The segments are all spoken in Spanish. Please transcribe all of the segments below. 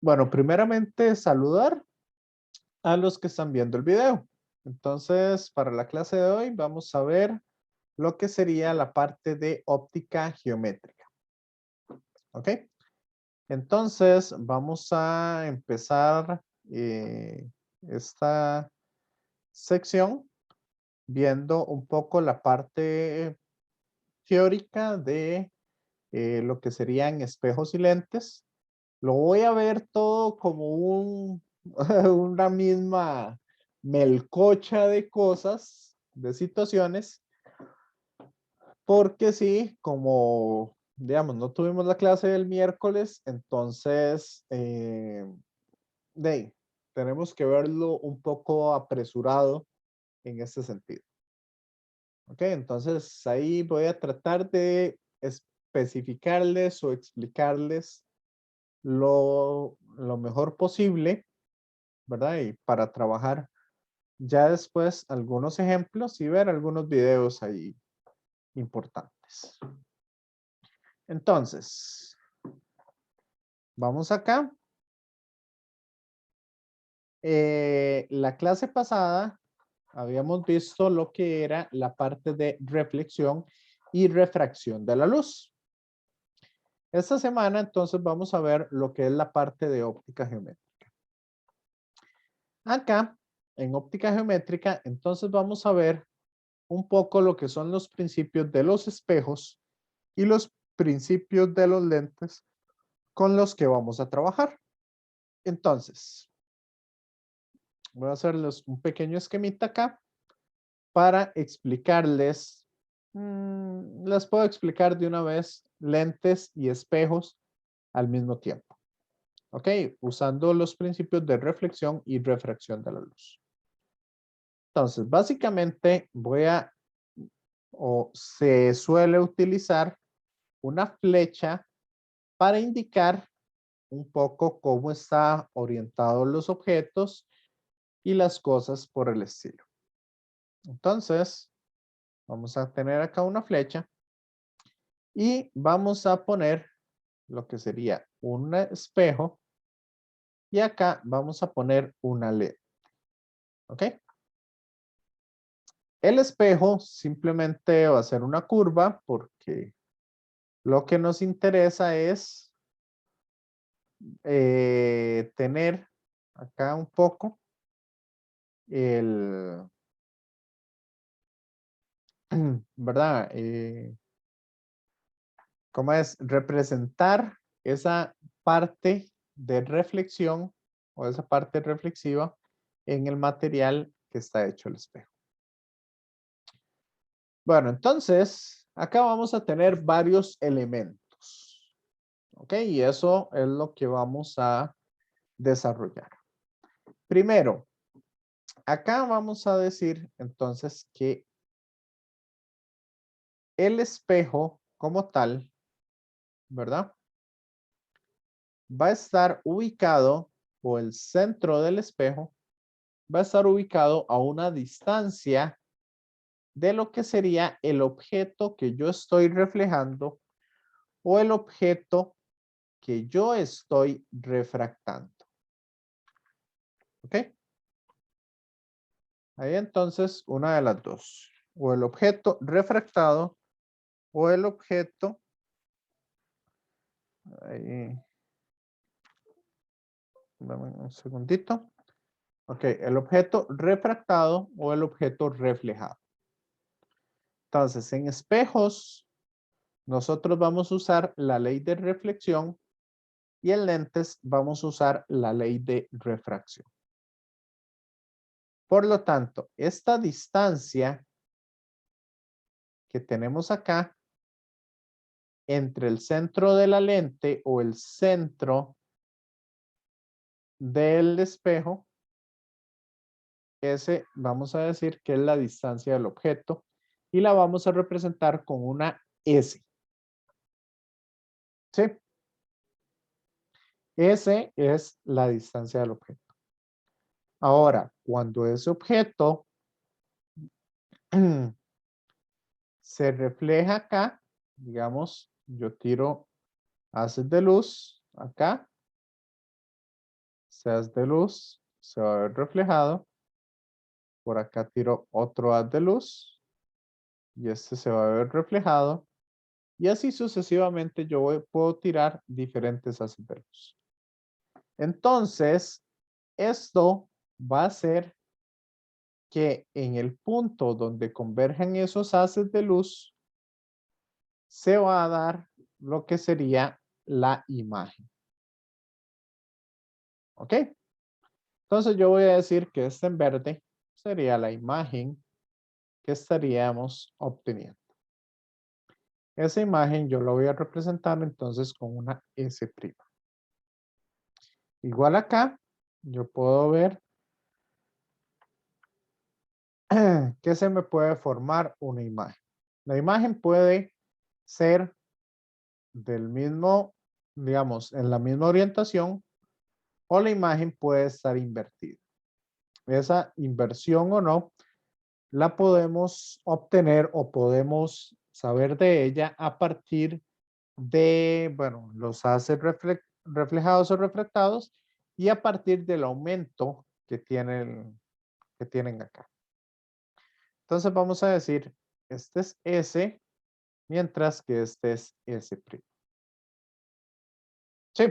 Bueno, primeramente saludar a los que están viendo el video. Entonces, para la clase de hoy vamos a ver lo que sería la parte de óptica geométrica. ¿Ok? Entonces, vamos a empezar esta sección viendo un poco la parte teórica de lo que serían espejos y lentes. Lo voy a ver todo como una misma melcocha de cosas, de situaciones, porque sí, como, digamos, no tuvimos la clase del miércoles, entonces, de ahí, tenemos que verlo un poco apresurado en este sentido. Ok, entonces ahí voy a tratar de especificarles o explicarles lo mejor posible, ¿verdad? Y para trabajar ya después algunos ejemplos y ver algunos videos ahí importantes. Entonces, vamos acá. La clase pasada habíamos visto lo que era la parte de reflexión y refracción de la luz. Esta semana entonces vamos a ver lo que es la parte de óptica geométrica. Acá, en óptica geométrica, entonces vamos a ver un poco lo que son los principios de los espejos y los principios de los lentes con los que vamos a trabajar. Entonces, voy a hacerles un pequeño esquemita acá para explicarles, les puedo explicar de una vez lentes y espejos al mismo tiempo. ¿Ok? Usando los principios de reflexión y refracción de la luz. Entonces, básicamente o se suele utilizar una flecha para indicar un poco cómo está orientados los objetos y las cosas por el estilo. Entonces, vamos a tener acá una flecha y vamos a poner lo que sería un espejo y acá vamos a poner una LED. ¿Ok? El espejo simplemente va a ser una curva porque lo que nos interesa es tener acá un poco el, ¿verdad? ¿Cómo es? Representar esa parte de reflexión o esa parte reflexiva en el material que está hecho el espejo. Bueno, entonces, acá vamos a tener varios elementos. ¿Ok? Y eso es lo que vamos a desarrollar. Primero, acá vamos a decir entonces que el espejo como tal, ¿verdad? Va a estar ubicado, o el centro del espejo, va a estar ubicado a una distancia de lo que sería el objeto que yo estoy reflejando o el objeto que yo estoy refractando. ¿Ok? Ahí entonces, una de las dos. O el objeto refractado o el objeto, ahí, dame un segundito. Ok, el objeto refractado o el objeto reflejado. Entonces, en espejos, nosotros vamos a usar la ley de reflexión y en lentes vamos a usar la ley de refracción. Por lo tanto, esta distancia que tenemos acá entre el centro de la lente o el centro del espejo, ese vamos a decir que es la distancia del objeto y la vamos a representar con una S. ¿Sí? S es la distancia del objeto. Ahora, cuando ese objeto se refleja acá, digamos, yo tiro haces de luz acá este haz de luz se va a ver reflejado. Por acá tiro otro haz de luz y este se va a ver reflejado. Y así sucesivamente puedo tirar diferentes haces de luz. Entonces, esto va a hacer que en el punto donde convergen esos haces de luz, se va a dar lo que sería la imagen. ¿Ok? Entonces yo voy a decir que este en verde sería la imagen que estaríamos obteniendo. Esa imagen yo la voy a representar entonces con una S'. Igual acá, yo puedo ver que se me puede formar una imagen. La imagen puede ser del mismo, digamos, en la misma orientación, o la imagen puede estar invertida. Esa inversión o no, la podemos obtener o podemos saber de ella a partir de, bueno, los haces reflejados o refractados y a partir del aumento que tienen acá. Entonces vamos a decir, este es S, mientras que este es S'. Sí.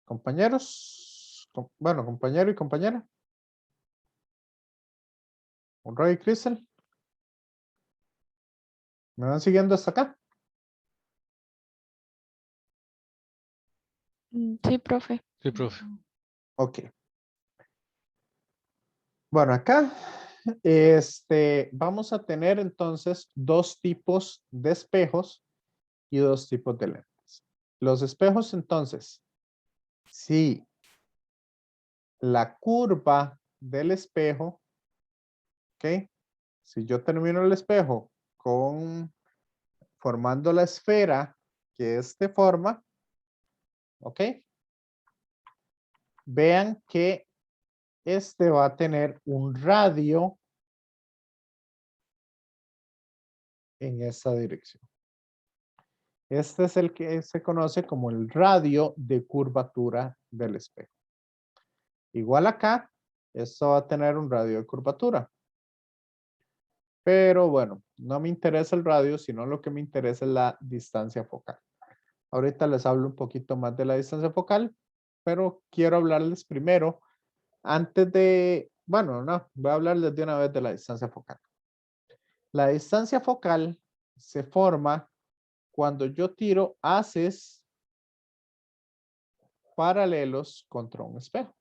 Compañeros, bueno, compañero y compañera. Roy y Crystal. ¿Me van siguiendo hasta acá? Sí, profe. Sí, profe. Ok. Bueno, acá vamos a tener entonces dos tipos de espejos y dos tipos de lentes. Los espejos entonces, si la curva del espejo, ¿ok? Si yo termino el espejo formando la esfera que es de forma, ¿ok? Vean que este va a tener un radio en esa dirección. Este es el que se conoce como el radio de curvatura del espejo. Igual acá, esto va a tener un radio de curvatura. Pero bueno, no me interesa el radio, sino lo que me interesa es la distancia focal. Ahorita les hablo un poquito más de la distancia focal, pero quiero hablarles primero, antes de, bueno, no, voy a hablarles de una vez de la distancia focal. La distancia focal se forma cuando yo tiro haces paralelos contra un espejo.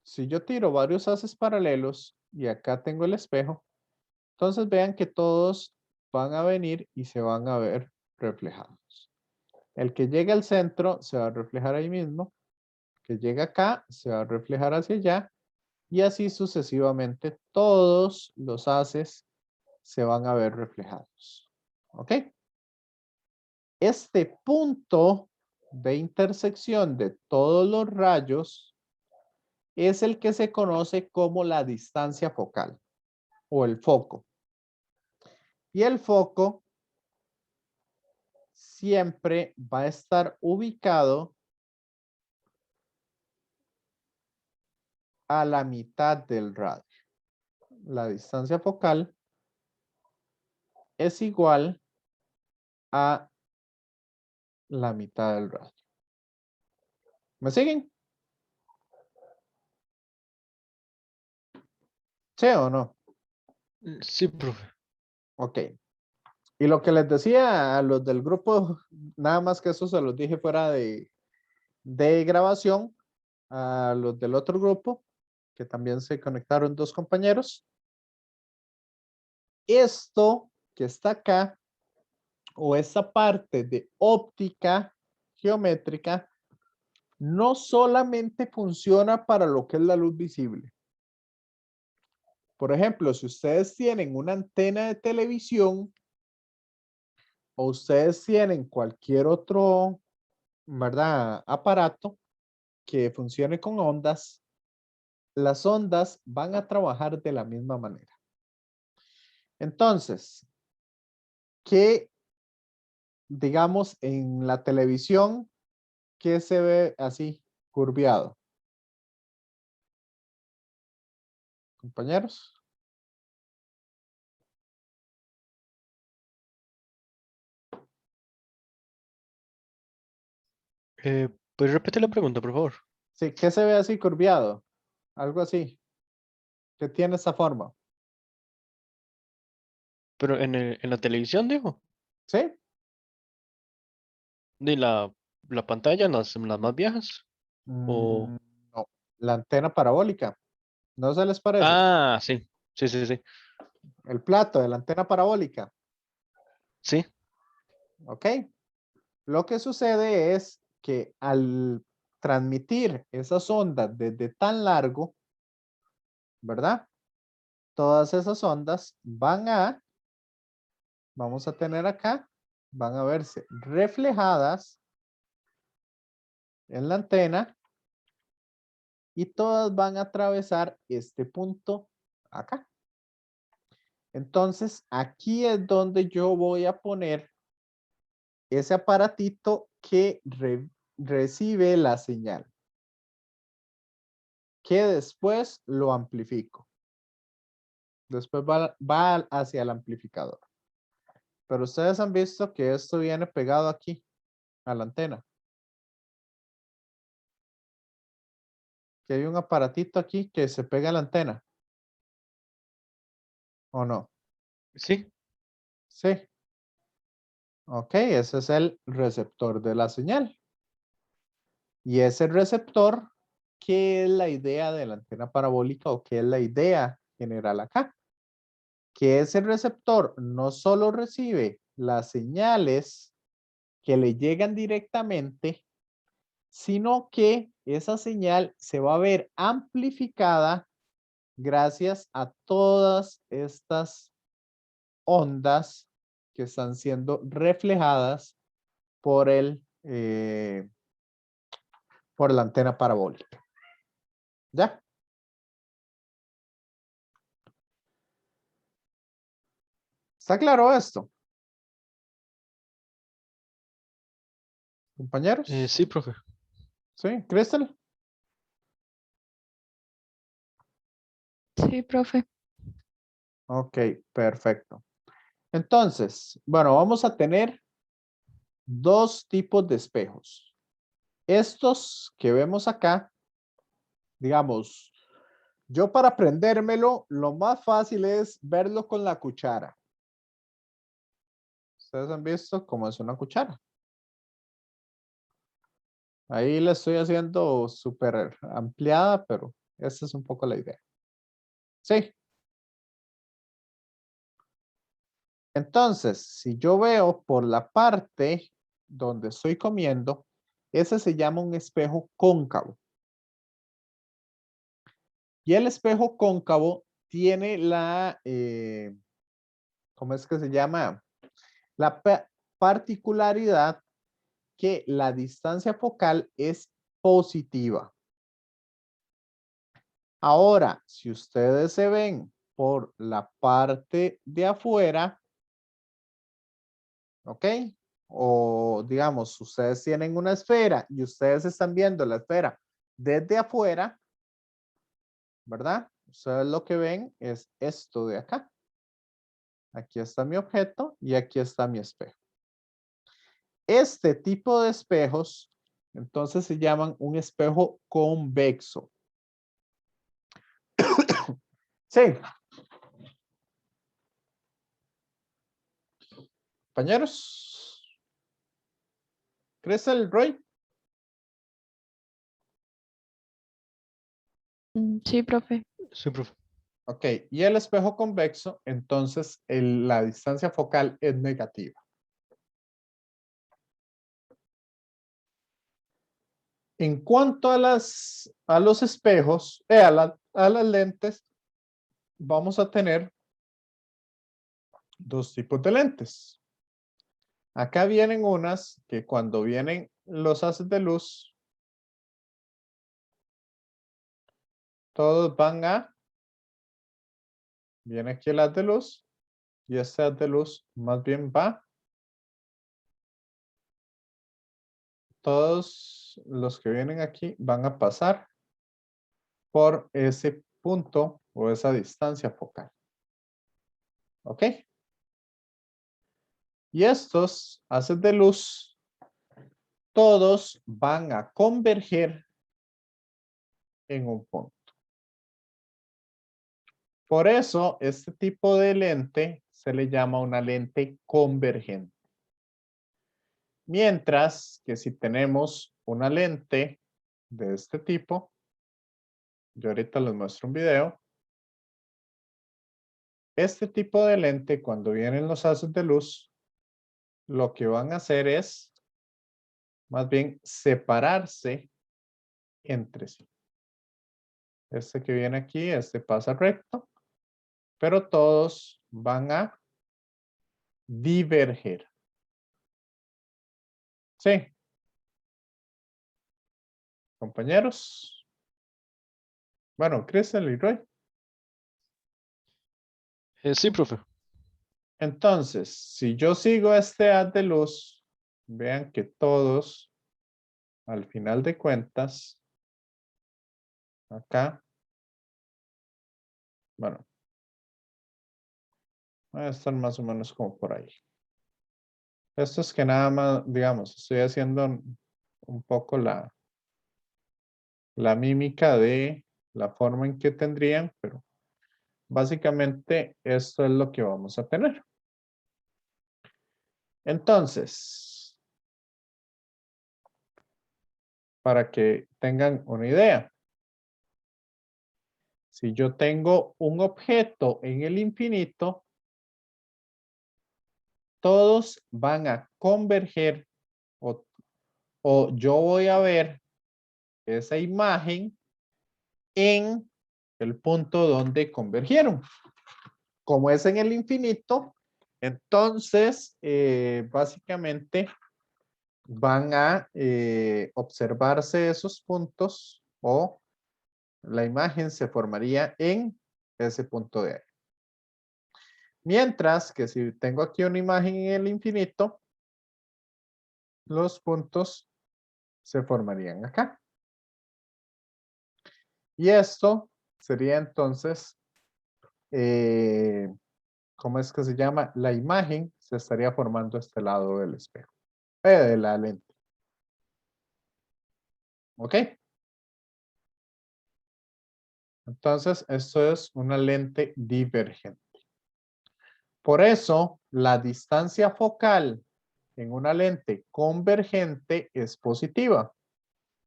Si yo tiro varios haces paralelos y acá tengo el espejo, entonces vean que todos van a venir y se van a ver reflejados. El que llegue al centro se va a reflejar ahí mismo. El que llega acá se va a reflejar hacia allá. Y así sucesivamente todos los haces se van a ver reflejados. ¿Ok? Este punto de intersección de todos los rayos es el que se conoce como la distancia focal o el foco. Y el foco siempre va a estar ubicado a la mitad del radio. La distancia focal es igual a la mitad del radio. ¿Me siguen? ¿Sí o no? Sí, profe. Ok. Y lo que les decía a los del grupo, nada más que eso se los dije fuera de grabación, a los del otro grupo, que también se conectaron dos compañeros. Esto que está acá, o esta parte de óptica geométrica, no solamente funciona para lo que es la luz visible. Por ejemplo, si ustedes tienen una antena de televisión o ustedes tienen cualquier otro, ¿verdad?, aparato que funcione con ondas, las ondas van a trabajar de la misma manera. Entonces, ¿qué digamos, en la televisión, ¿qué se ve así, curviado? Compañeros. ¿Puedes repetir la pregunta, por favor? Sí, ¿qué se ve así curviado? Algo así. ¿Qué tiene esa forma? Pero en la televisión, digo. ¿Sí? De la pantalla, las más viejas. O. No. La antena parabólica. ¿No se les parece? Ah, sí. Sí, sí, sí. El plato de la antena parabólica. Sí. ¿Ok? Lo que sucede es que al transmitir esas ondas desde tan largo, ¿verdad? Todas esas ondas vamos a tener acá, van a verse reflejadas en la antena y todas van a atravesar este punto acá. Entonces, aquí es donde yo voy a poner ese aparatito que recibe la señal, que después lo amplifico. Después va hacia el amplificador. Pero ustedes han visto que esto viene pegado aquí a la antena. Que hay un aparatito aquí que se pega a la antena. ¿O no? Sí. Sí. Ok, ese es el receptor de la señal. Y ese receptor, ¿qué es la idea de la antena parabólica o qué es la idea general acá? Que ese receptor no solo recibe las señales que le llegan directamente, sino que esa señal se va a ver amplificada gracias a todas estas ondas que están siendo reflejadas por por la antena parabólica. ¿Ya? ¿Está claro esto, compañeros? Sí, profe. ¿Sí? ¿Crystal? Sí, profe. Ok, perfecto. Entonces, bueno, vamos a tener dos tipos de espejos. Estos que vemos acá, digamos, yo para aprendérmelo, lo más fácil es verlo con la cuchara. Ustedes han visto cómo es una cuchara. Ahí le estoy haciendo súper ampliada, pero esa es un poco la idea. Sí. Entonces, si yo veo por la parte donde estoy comiendo, ese se llama un espejo cóncavo. Y el espejo cóncavo tiene ¿cómo es que se llama? La particularidad que la distancia focal es positiva. Ahora, si ustedes se ven por la parte de afuera, ¿ok? O digamos, ustedes tienen una esfera y ustedes están viendo la esfera desde afuera, ¿verdad? Ustedes lo que ven es esto de acá. Aquí está mi objeto y aquí está mi espejo. Este tipo de espejos, entonces se llaman un espejo convexo. Sí. Compañeros. Crystal, Roy. Sí, profe. Sí, profe. Ok, y el espejo convexo, entonces la distancia focal es negativa. En cuanto a los espejos, a las lentes, vamos a tener dos tipos de lentes. Acá vienen unas que cuando vienen los haces de luz, todos viene aquí el haz de luz y este haz de luz más bien va todos los que vienen aquí van a pasar por ese punto o esa distancia focal. ¿Ok? Y estos haces de luz, todos van a converger en un punto. Por eso, este tipo de lente se le llama una lente convergente. Mientras que si tenemos una lente de este tipo, yo ahorita les muestro un video. Este tipo de lente, cuando vienen los haces de luz, lo que van a hacer es, más bien, separarse entre sí. Este que viene aquí, este pasa recto, pero todos van a diverger. ¿Sí? Compañeros. Bueno, Cristian y Roy. Sí, profe. Entonces, si yo sigo este haz de luz, vean que todos, al final de cuentas, acá, bueno, va a estar más o menos como por ahí. Esto es que nada más, digamos, estoy haciendo un poco la mímica de la forma en que tendrían, pero básicamente esto es lo que vamos a tener. Entonces, para que tengan una idea, si yo tengo un objeto en el infinito, todos van a converger o yo voy a ver esa imagen en el punto donde convergieron. Como es en el infinito, entonces básicamente van a observarse esos puntos o la imagen se formaría en ese punto de ahí. Mientras que si tengo aquí una imagen en el infinito, los puntos se formarían acá. Y esto sería entonces, ¿cómo es que se llama? La imagen se estaría formando a este lado del espejo, de la lente. ¿Ok? Entonces, esto es una lente divergente. Por eso, la distancia focal en una lente convergente es positiva,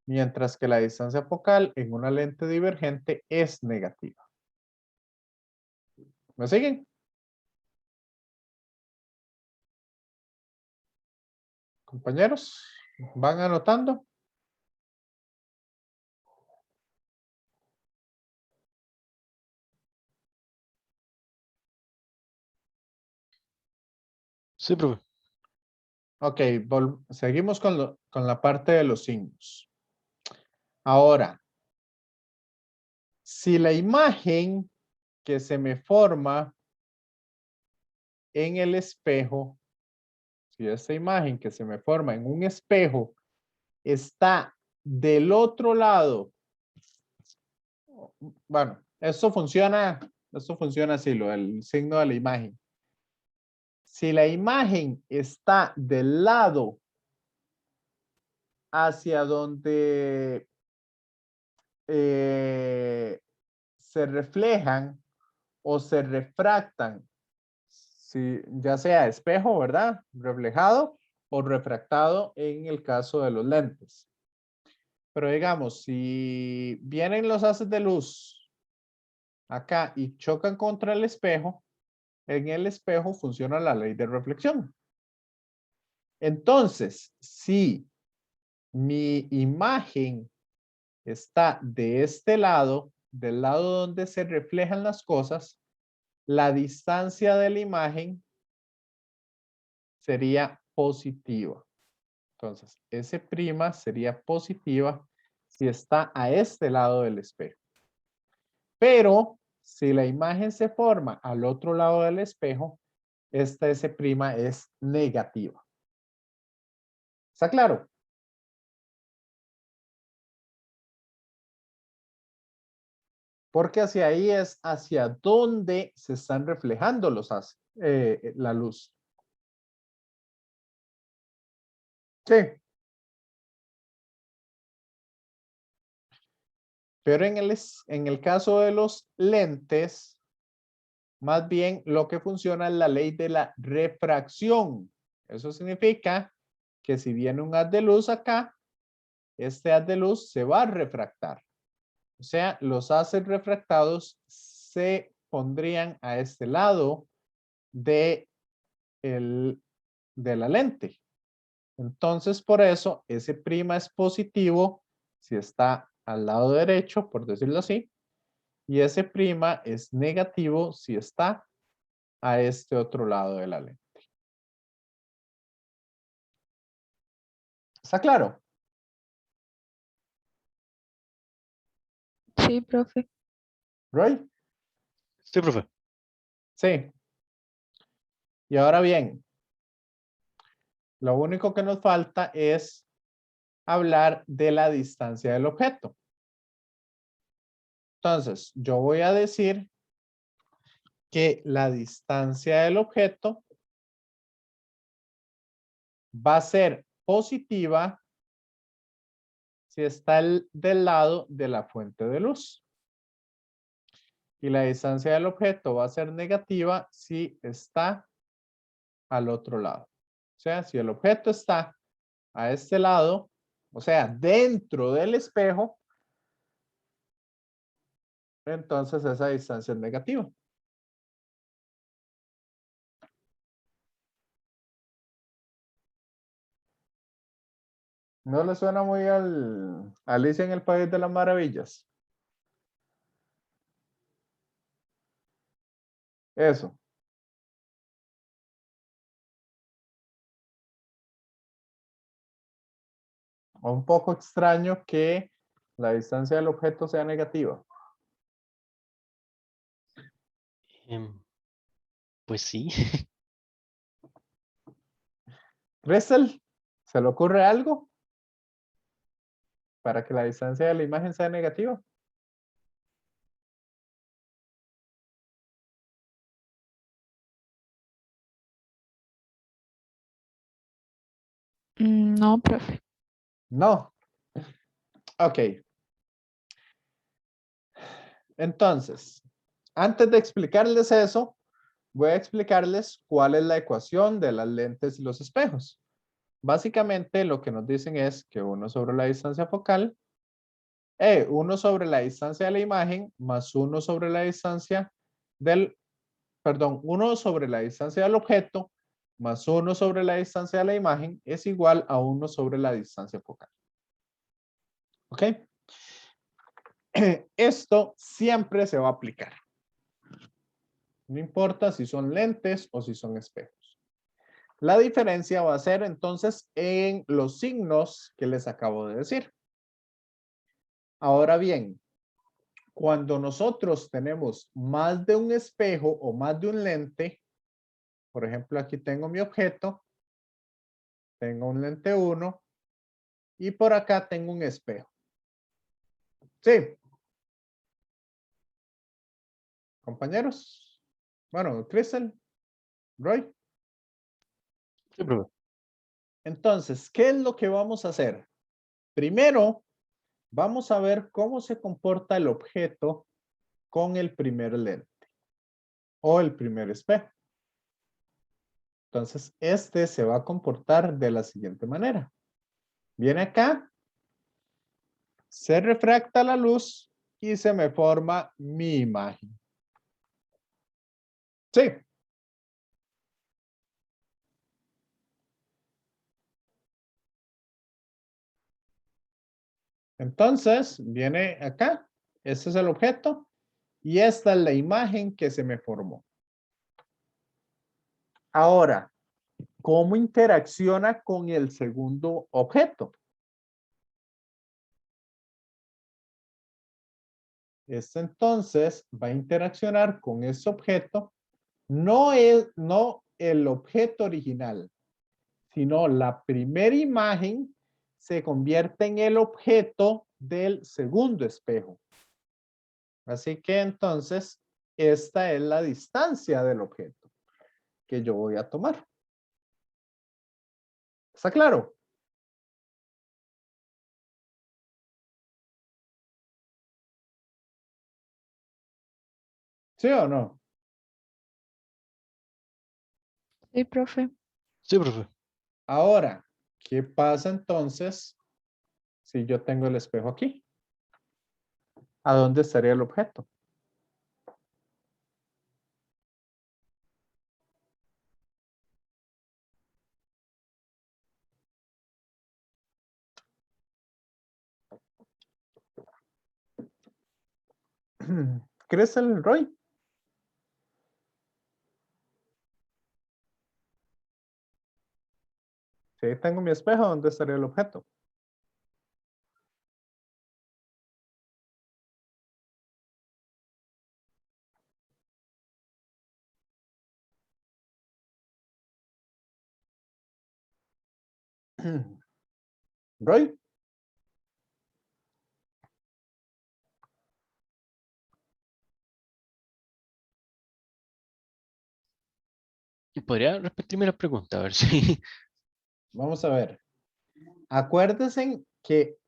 mientras que la distancia focal en una lente divergente es negativa. ¿Me siguen? Compañeros, ¿van anotando? Sí, profe. Ok, seguimos con la parte de los signos. Ahora, si la imagen que se me forma en el espejo, si esta imagen que se me forma en un espejo está del otro lado, bueno, esto funciona así, el signo de la imagen. Si la imagen está del lado hacia donde se reflejan o se refractan, si, ya sea espejo, ¿verdad? Reflejado o refractado en el caso de los lentes. Pero digamos, si vienen los haces de luz acá y chocan contra el espejo, en el espejo funciona la ley de reflexión. Entonces, si mi imagen está de este lado, del lado donde se reflejan las cosas, la distancia de la imagen sería positiva. Entonces, S' sería positiva si está a este lado del espejo. Pero si la imagen se forma al otro lado del espejo, esta S' es negativa. ¿Está claro? Porque hacia ahí es hacia donde se están reflejando la luz. Sí. Pero en el caso de los lentes, más bien lo que funciona es la ley de la refracción. Eso significa que si viene un haz de luz acá, este haz de luz se va a refractar. O sea, los haces refractados se pondrían a este lado de, de la lente. Entonces, por eso, ese prima es positivo si está al lado derecho, por decirlo así, y ese prima es negativo si está a este otro lado de la lente. ¿Está claro? Sí, profe. ¿Roy? Sí, profe. Sí. Y ahora bien, lo único que nos falta es hablar de la distancia del objeto. Entonces, yo voy a decir que la distancia del objeto va a ser positiva si está del lado de la fuente de luz. Y la distancia del objeto va a ser negativa si está al otro lado. O sea, si el objeto está a este lado, o sea, dentro del espejo, entonces esa distancia es negativa. ¿No le suena muy al Alicia en el País de las Maravillas? Eso. Un poco extraño que la distancia del objeto sea negativa. Em, Pues sí. Crystal, ¿se le ocurre algo para que la distancia de la imagen sea negativa? No, profe. No. Ok. Entonces, antes de explicarles eso, voy a explicarles cuál es la ecuación de las lentes y los espejos. Básicamente lo que nos dicen es que 1 sobre la distancia focal, 1 sobre la distancia de la imagen más 1 sobre la distancia del, perdón, 1 sobre la distancia del objeto más 1 sobre la distancia de la imagen es igual a 1 sobre la distancia focal. ¿Ok? Esto siempre se va a aplicar. No importa si son lentes o si son espejos. La diferencia va a ser entonces en los signos que les acabo de decir. Ahora bien, cuando nosotros tenemos más de un espejo o más de un lente, por ejemplo, aquí tengo mi objeto, tengo un lente 1 y por acá tengo un espejo. Sí. Compañeros. Bueno, Crystal, Roy. Sí, profe. Entonces, ¿qué es lo que vamos a hacer? Primero, vamos a ver cómo se comporta el objeto con el primer lente o el primer espejo. Entonces, este se va a comportar de la siguiente manera. Viene acá, se refracta la luz y se me forma mi imagen. Sí. Entonces, viene acá, este es el objeto y esta es la imagen que se me formó. Ahora, ¿cómo interacciona con el segundo objeto? Este entonces va a interaccionar con ese objeto, no el objeto original, sino la primera imagen se convierte en el objeto del segundo espejo. Así que entonces, esta es la distancia del objeto que yo voy a tomar. ¿Está claro? ¿Sí o no? Sí, profe. Sí, profe. Ahora, ¿qué pasa entonces si yo tengo el espejo aquí? ¿A dónde estaría el objeto? ¿Crees el Roy? Si ahí tengo mi espejo, ¿dónde estaría el objeto? Roy, ¿Y podría repetirme la pregunta? A ver si. vamos a ver. Acuérdense que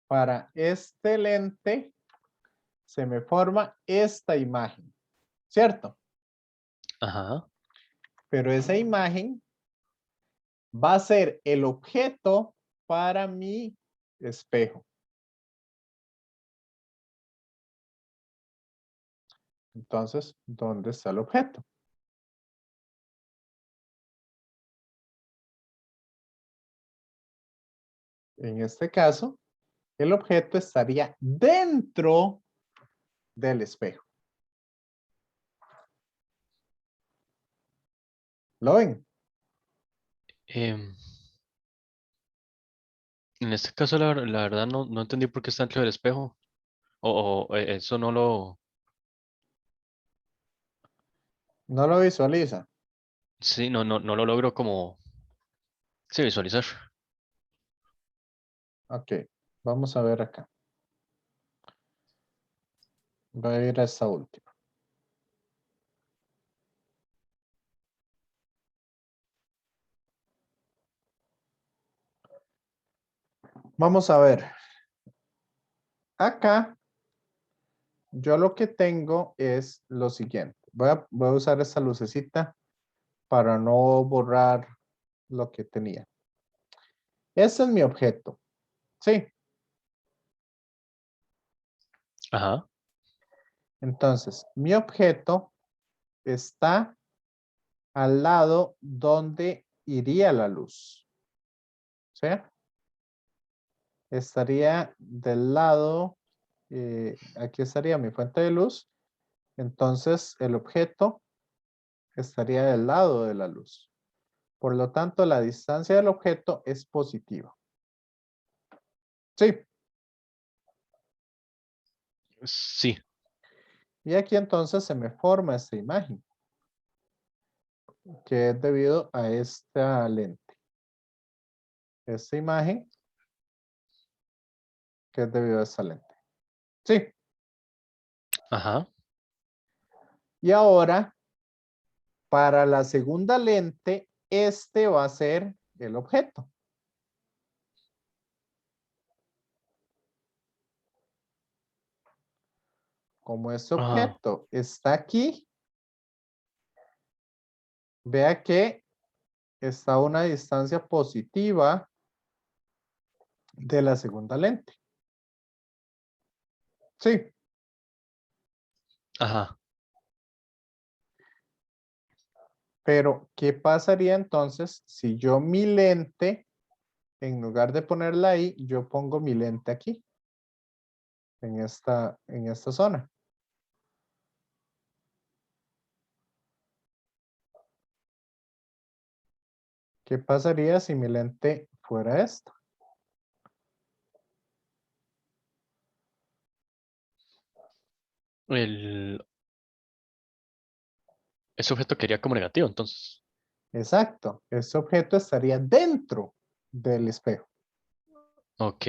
para este lente, se me forma esta imagen, ¿cierto? Ajá. Pero esa imagen va a ser el objeto para mi espejo. Entonces, ¿dónde está el objeto? En este caso, el objeto estaría dentro del espejo. ¿Lo ven? Em, en este caso, la verdad, no entendí por qué está dentro del espejo. Eso no lo. ¿No lo visualiza? Sí, no lo logro como. Sí, visualizar. Ok, vamos a ver acá. Voy a ir a esta última. Vamos a ver. Acá, yo lo que tengo es lo siguiente. Voy a usar esta lucecita para no borrar lo que tenía. Ese es mi objeto. Sí. Ajá. Entonces, mi objeto está al lado donde iría la luz. ¿Sí? Estaría del lado, aquí estaría mi fuente de luz. Entonces, el objeto estaría del lado de la luz. Por lo tanto, la distancia del objeto es positiva. Sí. Sí. Y aquí entonces se me forma esta imagen, que es debido a esta lente. Esta imagen, que es debido a esta lente. Sí. Ajá. Y ahora, para la segunda lente, este va a ser el objeto. Como este Ajá. objeto está aquí, vea que está a una distancia positiva de la segunda lente. Sí. Ajá. Pero, ¿qué pasaría entonces si yo mi lente, en lugar de ponerla ahí, yo pongo mi lente aquí, en esta zona? ¿Qué pasaría si mi lente fuera esta? El, ese objeto quería como negativo, entonces. Exacto. Este objeto estaría dentro del espejo. Ok.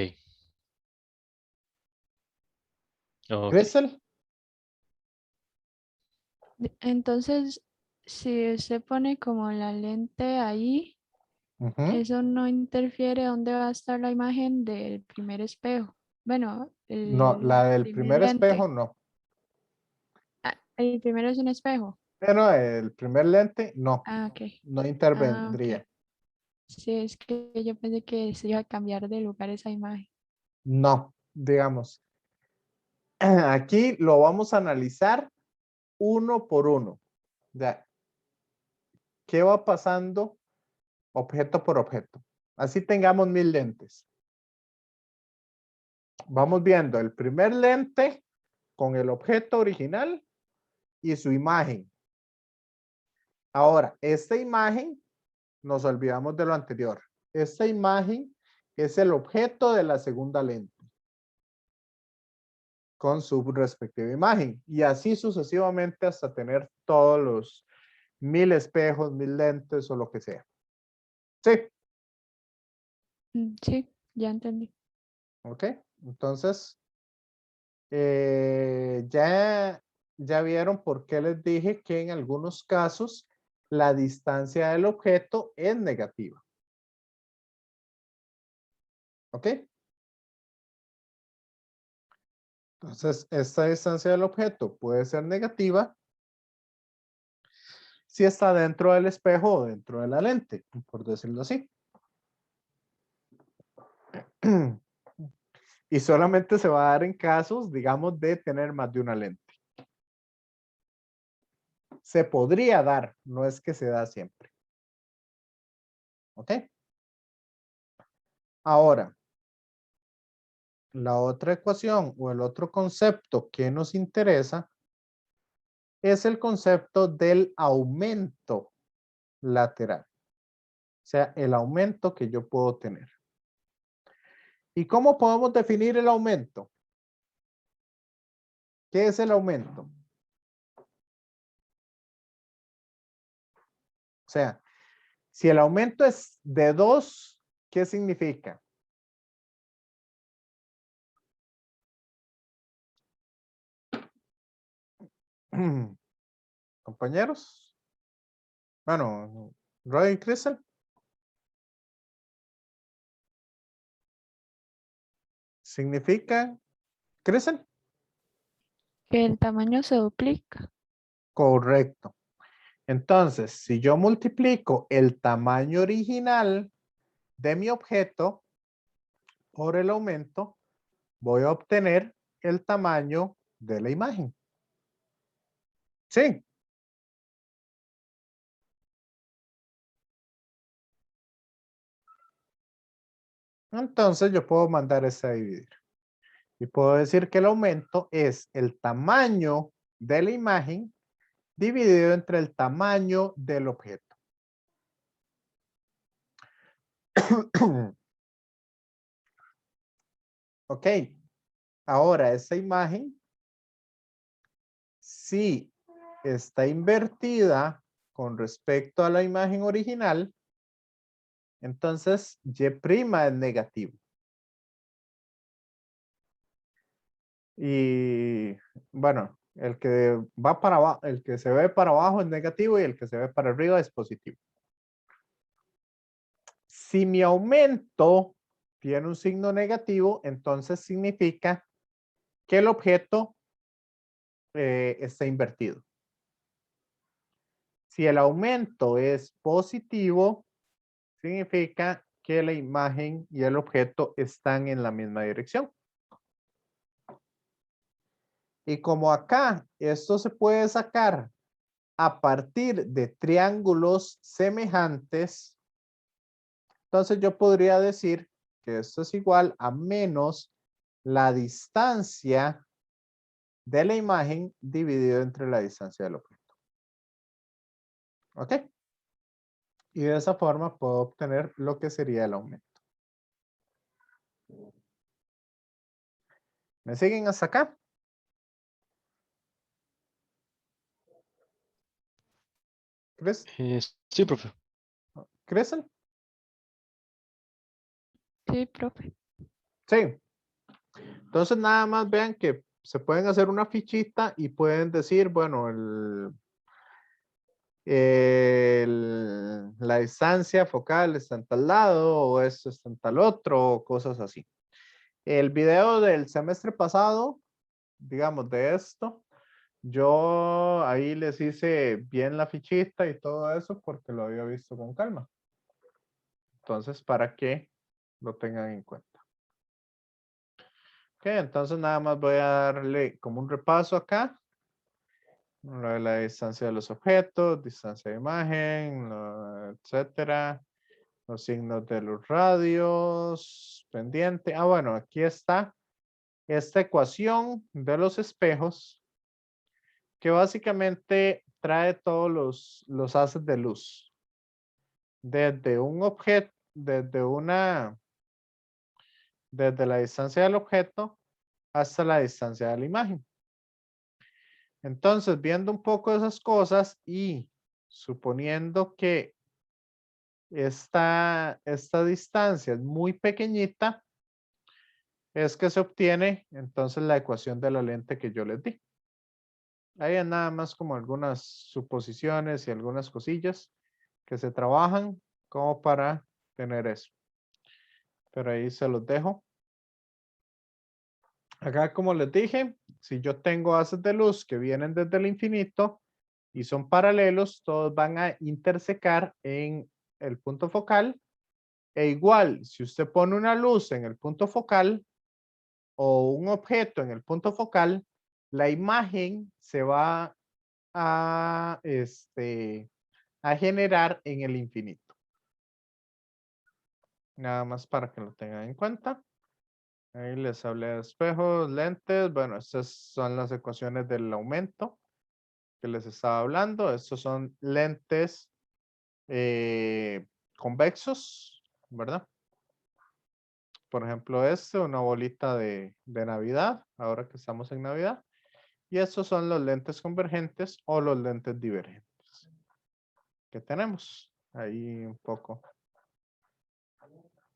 Ok. Crystal, Entonces, si se pone como la lente ahí, ujú. eso no interfiere dónde va a estar la imagen del primer espejo. Bueno, No, la el del primer primer espejo lente. no. Ah, el primero es un espejo. Pero el primer lente no, Ah, ok. no Ah, intervendría. ok. Sí, es que yo pensé que se iba a cambiar de lugar esa imagen. No, digamos. Aquí lo vamos a analizar uno por uno. Ya, ¿qué va pasando objeto por objeto? Así tengamos 1000 lentes. Vamos viendo el primer lente con el objeto original y su imagen. Ahora, esta imagen, nos olvidamos de lo anterior. Esta imagen es el objeto de la segunda lente con su respectiva imagen y así sucesivamente hasta tener todos los 1000 espejos, 1000 lentes o lo que sea. Sí, Sí, ya entendí. ok. Entonces, ya vieron por qué les dije que en algunos casos la distancia del objeto es negativa. ¿Ok? Entonces, esta distancia del objeto puede ser negativa si está dentro del espejo o dentro de la lente, por decirlo así. Y solamente se va a dar en casos, digamos, de tener más de una lente. Se podría dar, no es que se da siempre. ¿Ok? Ahora, la otra ecuación o el otro concepto que nos interesa es el concepto del aumento lateral. O sea, el aumento que yo puedo tener. ¿Y cómo podemos definir el aumento? ¿Qué es el aumento? O sea, si el aumento es de 2, ¿qué significa? Compañeros. Bueno, Roy y Crystal. Significa, Crystal. Que el tamaño se duplica. Correcto. Entonces, si yo multiplico el tamaño original de mi objeto por el aumento, voy a obtener el tamaño de la imagen. Sí. Entonces yo puedo mandar ese a dividir. Y puedo decir que el aumento es el tamaño de la imagen dividido entre el tamaño del objeto. Ok. Ahora, esa imagen, si está invertida con respecto a la imagen original, entonces Y' es negativo. Y bueno, el que va para abajo, el que se ve para abajo es negativo y el que se ve para arriba es positivo. Si mi aumento tiene un signo negativo, entonces significa que el objeto está invertido. Si el aumento es positivo, significa que la imagen y el objeto están en la misma dirección. Y como acá esto se puede sacar a partir de triángulos semejantes, entonces yo podría decir que esto es igual a menos la distancia de la imagen dividido entre la distancia del objeto. ¿Ok? Y de esa forma puedo obtener lo que sería el aumento. ¿Me siguen hasta acá? ¿Crees? Sí, profe. ¿Crecen? Sí, profe. Sí. Entonces nada más vean que se pueden hacer una fichita y pueden decir, bueno, la distancia focal está en tal lado o esto está en tal otro o cosas así. El video del semestre pasado, digamos de esto, yo ahí les hice bien la fichita y todo eso porque lo había visto con calma. Entonces, para que lo tengan en cuenta. Ok, entonces nada más voy a darle como un repaso acá. Lo de la distancia de los objetos, distancia de imagen, etcétera. Los signos de los radios, pendiente. Ah, bueno, aquí está esta ecuación de los espejos que básicamente trae todos los haces de luz. Desde un objeto, desde la distancia del objeto hasta la distancia de la imagen. Entonces, viendo un poco esas cosas y suponiendo que esta distancia es muy pequeñita, es que se obtiene entonces la ecuación de la lente que yo les di. Ahí hay nada más como algunas suposiciones y algunas cosillas que se trabajan como para tener eso. Pero ahí se los dejo. Acá, como les dije, si yo tengo haces de luz que vienen desde el infinito y son paralelos, todos van a intersecar en el punto focal. E igual, si usted pone una luz en el punto focal o un objeto en el punto focal, la imagen se va a generar en el infinito. Nada más para que lo tengan en cuenta. Ahí les hablé de espejos, lentes. Bueno, estas son las ecuaciones del aumento que les estaba hablando. Estos son lentes convexos, ¿verdad? Por ejemplo, una bolita de Navidad, ahora que estamos en Navidad. Y estos son los lentes convergentes o los lentes divergentes que tenemos. Ahí un poco.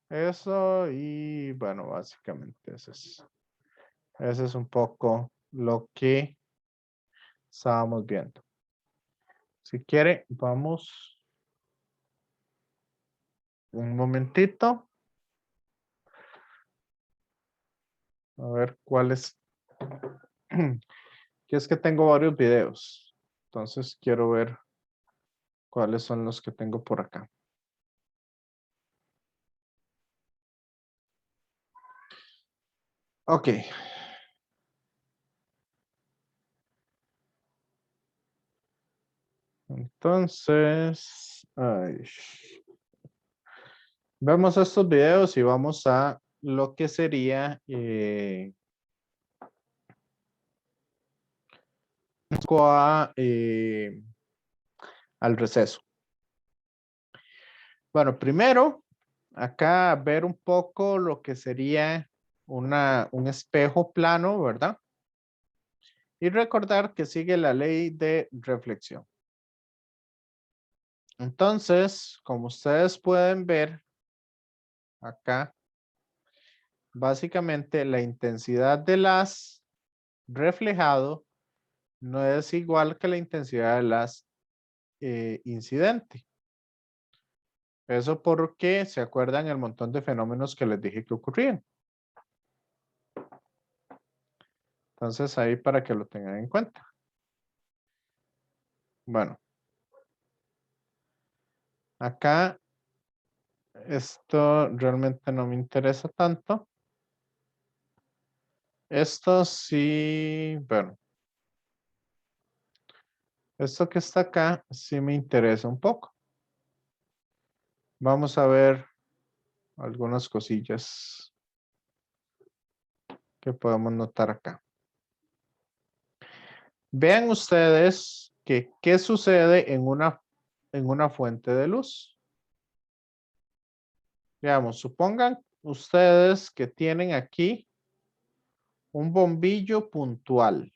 Eso y bueno, básicamente ese es un poco lo que estábamos viendo. Si quiere, vamos un momentito. A ver cuáles. Que es que tengo varios videos. Entonces quiero ver cuáles son los que tengo por acá. Ok. Entonces, vemos estos videos y vamos a lo que sería al receso. Bueno, primero, acá ver un poco lo que sería un espejo plano, ¿verdad? Y recordar que sigue la ley de reflexión. Entonces, como ustedes pueden ver acá, básicamente la intensidad de las reflejado no es igual que la intensidad de las incidente. Eso porque se acuerdan el montón de fenómenos que les dije que ocurrían. Entonces ahí para que lo tengan en cuenta. Bueno. Acá esto realmente no me interesa tanto. Esto sí, bueno. Esto que está acá sí me interesa un poco. Vamos a ver algunas cosillas que podemos notar acá. Vean ustedes que qué sucede en una fuente de luz. Veamos, supongan ustedes que tienen aquí un bombillo puntual.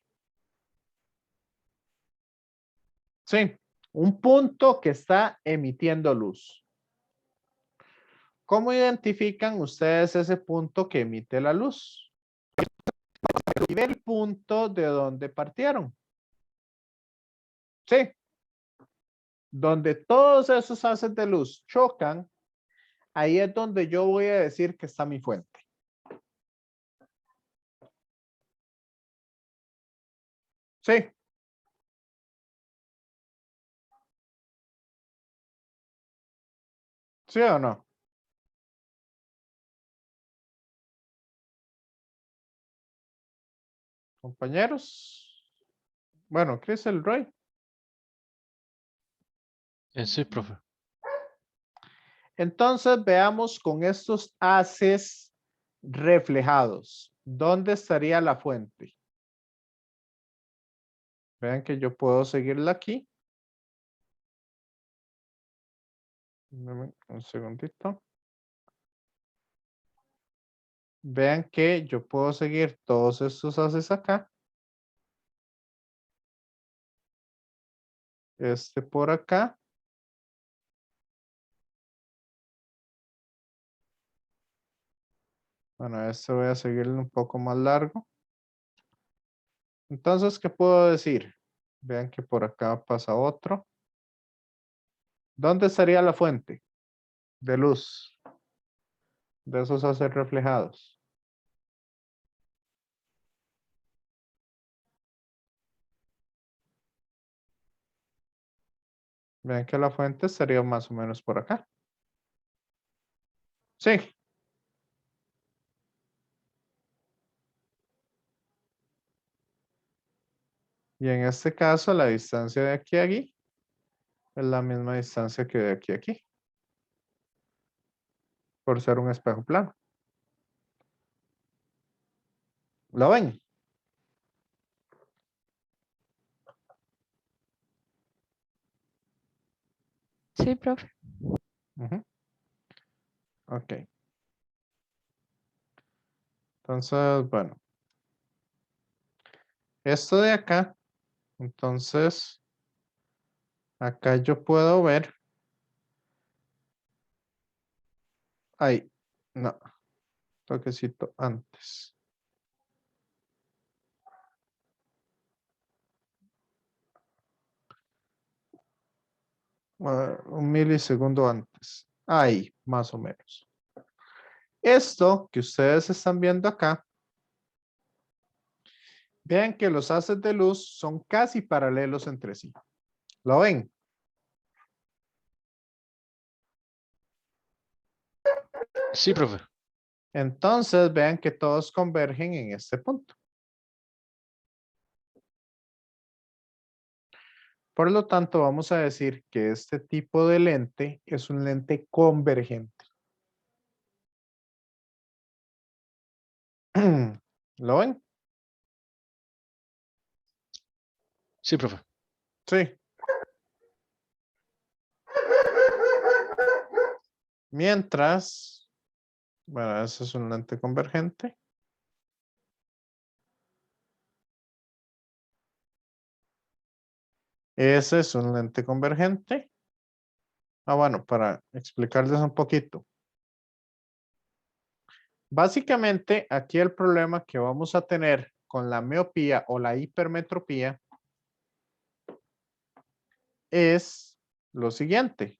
Sí, un punto que está emitiendo luz. ¿Cómo identifican ustedes ese punto que emite la luz? y del punto de donde partieron. Sí. Donde todos esos haces de luz chocan, ahí es donde yo voy a decir que está mi fuente. Sí. ¿Sí o no? Compañeros. Bueno, Chris Elroy. Sí, profe. Entonces veamos con estos haces reflejados. ¿Dónde estaría la fuente? Vean que yo puedo seguirla aquí. Dame un segundito. Vean que yo puedo seguir todos estos haces acá. Este por acá. Bueno, este voy a seguirle un poco más largo. Entonces, ¿qué puedo decir? Vean que por acá pasa otro. ¿Dónde estaría la fuente de luz de esos haces reflejados? Vean que la fuente estaría más o menos por acá. Sí. Y en este caso, la distancia de aquí a aquí es la misma distancia que de aquí a aquí, por ser un espejo plano. ¿Lo ven? Sí, profe. Ujú. Ok. Entonces, bueno. Esto de acá, entonces, acá yo puedo ver. Ahí, no, toquecito antes. Un milisegundo antes. Ahí, más o menos. Esto que ustedes están viendo acá, vean que los haces de luz son casi paralelos entre sí. ¿Lo ven? Sí, profe. Entonces, vean que todos convergen en este punto. Por lo tanto, vamos a decir que este tipo de lente es un lente convergente. ¿Lo ven? Sí, profe. Sí. Mientras, bueno, ese es un lente convergente. Ese es un lente convergente. Bueno, para explicarles un poquito. Básicamente, aquí el problema que vamos a tener con la miopía o la hipermetropía es lo siguiente.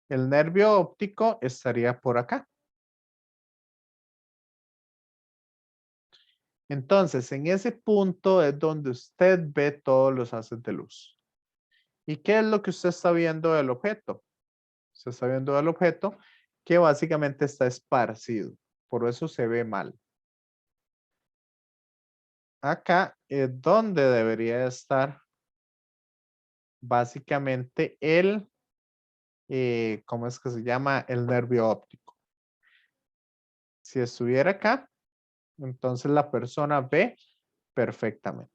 El nervio óptico estaría por acá. Entonces, en ese punto es donde usted ve todos los haces de luz. ¿Y qué es lo que usted está viendo del objeto? Usted está viendo del objeto que básicamente está esparcido. Por eso se ve mal. Acá es donde debería estar básicamente el, ¿cómo es que se llama? El nervio óptico. Si estuviera acá, entonces la persona ve perfectamente.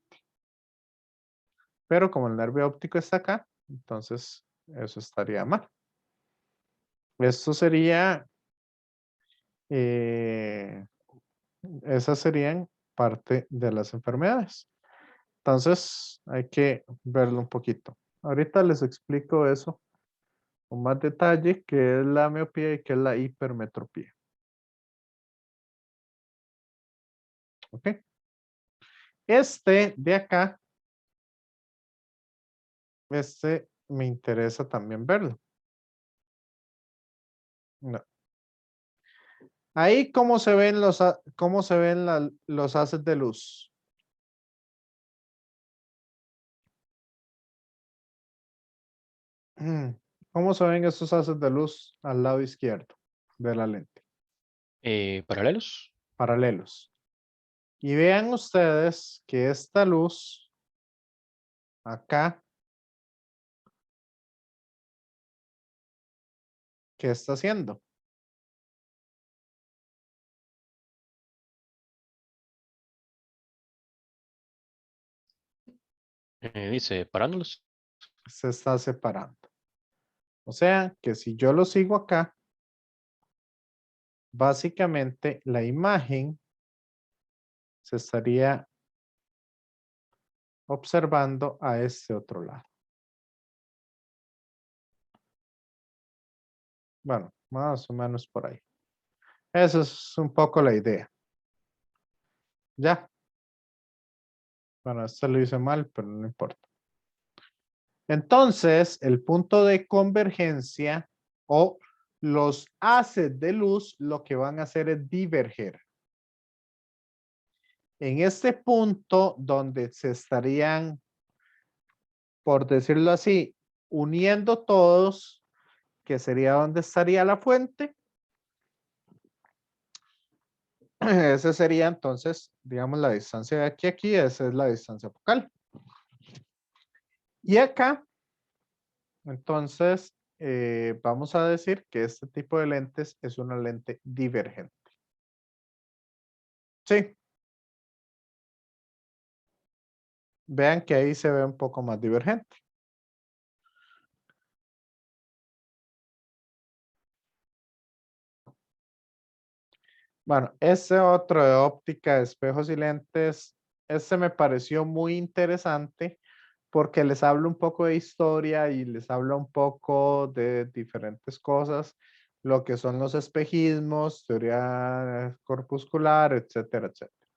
Pero como el nervio óptico está acá, entonces eso estaría mal. Esto sería, esas serían parte de las enfermedades. Entonces hay que verlo un poquito. Ahorita les explico eso con más detalle, qué es la miopía y qué es la hipermetropía. ¿Ok? Este de acá, este me interesa también verlo. No. Ahí, ¿cómo se ven cómo se ven los haces de luz? ¿Cómo se ven estos haces de luz al lado izquierdo de la lente? ¿Paralelos? Paralelos. Y vean ustedes que esta luz acá, ¿qué está haciendo? Dice, parándolos. Se está separando. O sea que si yo lo sigo acá, básicamente la imagen se estaría observando a este otro lado. Bueno, más o menos por ahí. Esa es un poco la idea. Ya. Bueno, esto lo hice mal, pero no importa. Entonces, el punto de convergencia o los haces de luz lo que van a hacer es diverger. En este punto donde se estarían, por decirlo así, uniendo todos, que sería donde estaría la fuente, esa sería entonces, digamos, la distancia de aquí a aquí, esa es la distancia focal. Y acá, entonces, vamos a decir que este tipo de lentes es una lente divergente. Sí. Vean que ahí se ve un poco más divergente. Bueno, ese otro de óptica, espejos y lentes, este me pareció muy interesante porque les habla un poco de historia y les habla un poco de diferentes cosas, lo que son los espejismos, teoría corpuscular, etcétera, etcétera.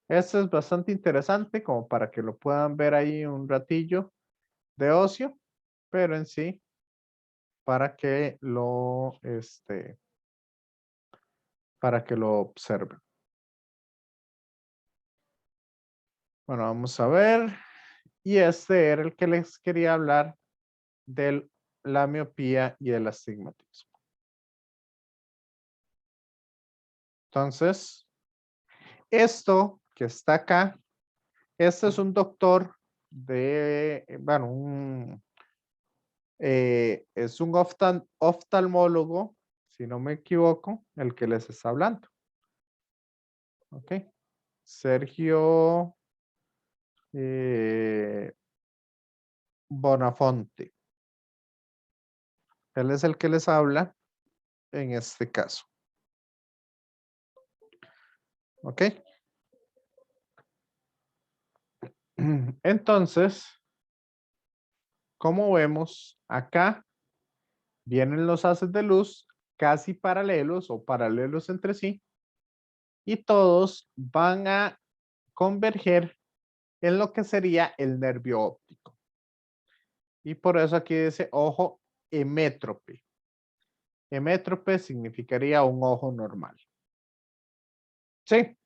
Este es bastante interesante como para que lo puedan ver ahí un ratillo de ocio, pero en sí, para que para que lo observen. Bueno, vamos a ver. Y este era el que les quería hablar de la miopía y el astigmatismo. Entonces, esto que está acá, este es un doctor de, bueno, es un oftalmólogo, si no me equivoco, el que les está hablando. Ok. Sergio Bonafonte. Él es el que les habla en este caso. ¿Ok? Entonces, como vemos, acá vienen los haces de luz casi paralelos o paralelos entre sí y todos van a converger en lo que sería el nervio óptico. Y por eso aquí dice ojo hemétrope. Hemétrope significaría un ojo normal. Sí.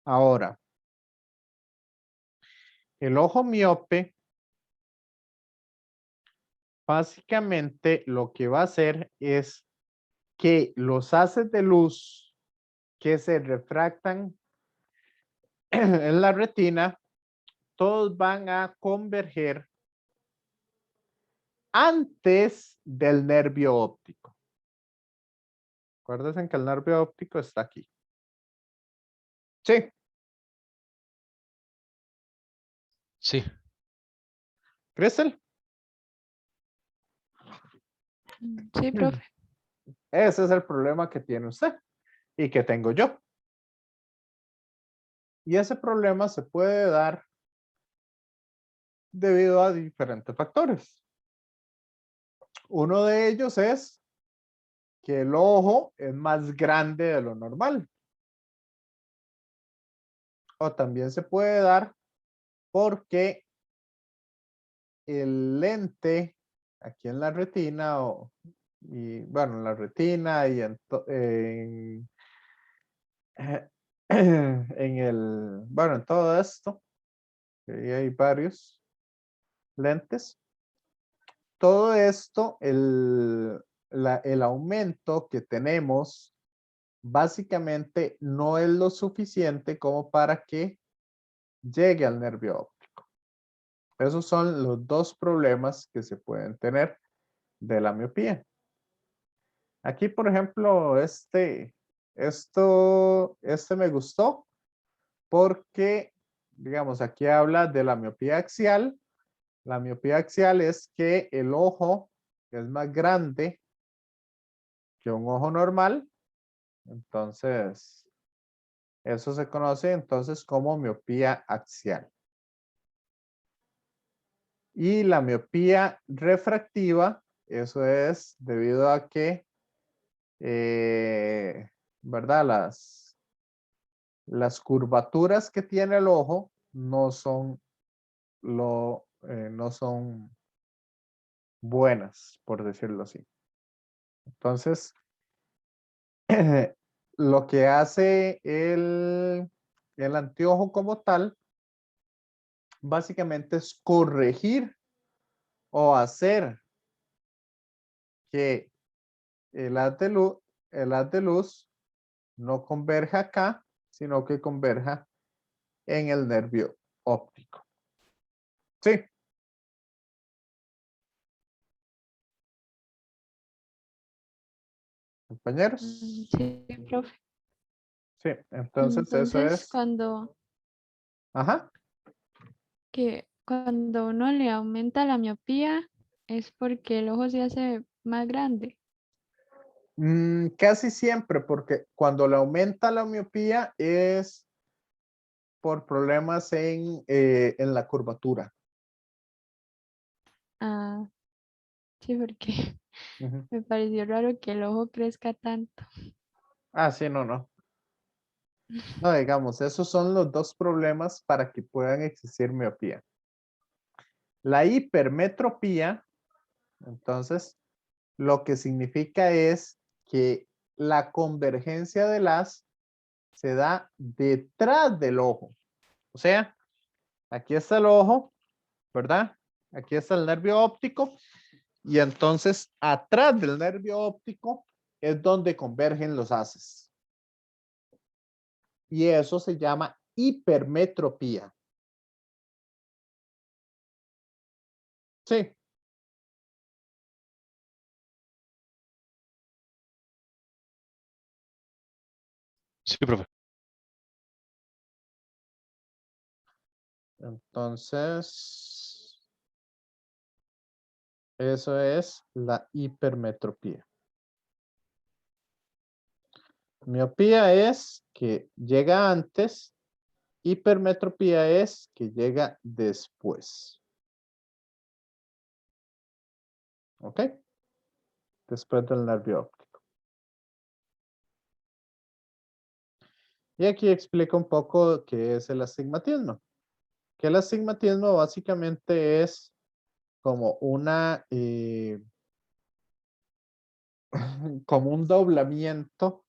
Ahora, el ojo miope básicamente lo que va a hacer es que los haces de luz que se refractan en la retina, todos van a converger antes del nervio óptico. Acuérdense que el nervio óptico está aquí. Sí. Sí. ¿Crystal? Sí, profe. Ese es el problema que tiene usted y que tengo yo. Y ese problema se puede dar debido a diferentes factores. Uno de ellos es que el ojo es más grande de lo normal. O también se puede dar porque el lente aquí en la retina y bueno, en la retina y bueno, en todo esto, que ahí hay varios lentes. Todo esto, el aumento que tenemos básicamente no es lo suficiente como para que llegue al nervio óptico. Esos son los dos problemas que se pueden tener de la miopía. Aquí, por ejemplo, este me gustó porque, digamos, aquí habla de la miopía axial. La miopía axial es que el ojo es más grande que un ojo normal. Entonces, eso se conoce entonces como miopía axial. Y la miopía refractiva, eso es debido a que, ¿verdad? Las curvaturas que tiene el ojo no son no son buenas, por decirlo así. Entonces, lo que hace el anteojo como tal, básicamente es corregir o hacer que el haz de luz no converja acá, sino que converja en el nervio óptico. Sí. Compañeros. Sí, profe. Sí, entonces eso Entonces, es. cuando Ajá. uno le aumenta la miopía, es porque el ojo se hace más grande. Casi siempre, porque cuando le aumenta la miopía es por problemas en la curvatura. Ah, sí, porque Ujú. me pareció raro que el ojo crezca tanto. Ah, sí, no. No, digamos, esos son los dos problemas para que puedan existir miopía. La hipermetropía, entonces, lo que significa es que la convergencia de las se da detrás del ojo. O sea, aquí está el ojo, ¿verdad? Aquí está el nervio óptico y entonces atrás del nervio óptico es donde convergen los haces. Y eso se llama hipermetropía. Sí. Sí, profe. Entonces, eso es la hipermetropía. Miopía es que llega antes, hipermetropía es que llega después. ¿Ok? Después del nervio óptico. Y aquí explico un poco qué es el astigmatismo. Que el astigmatismo básicamente es como como un doblamiento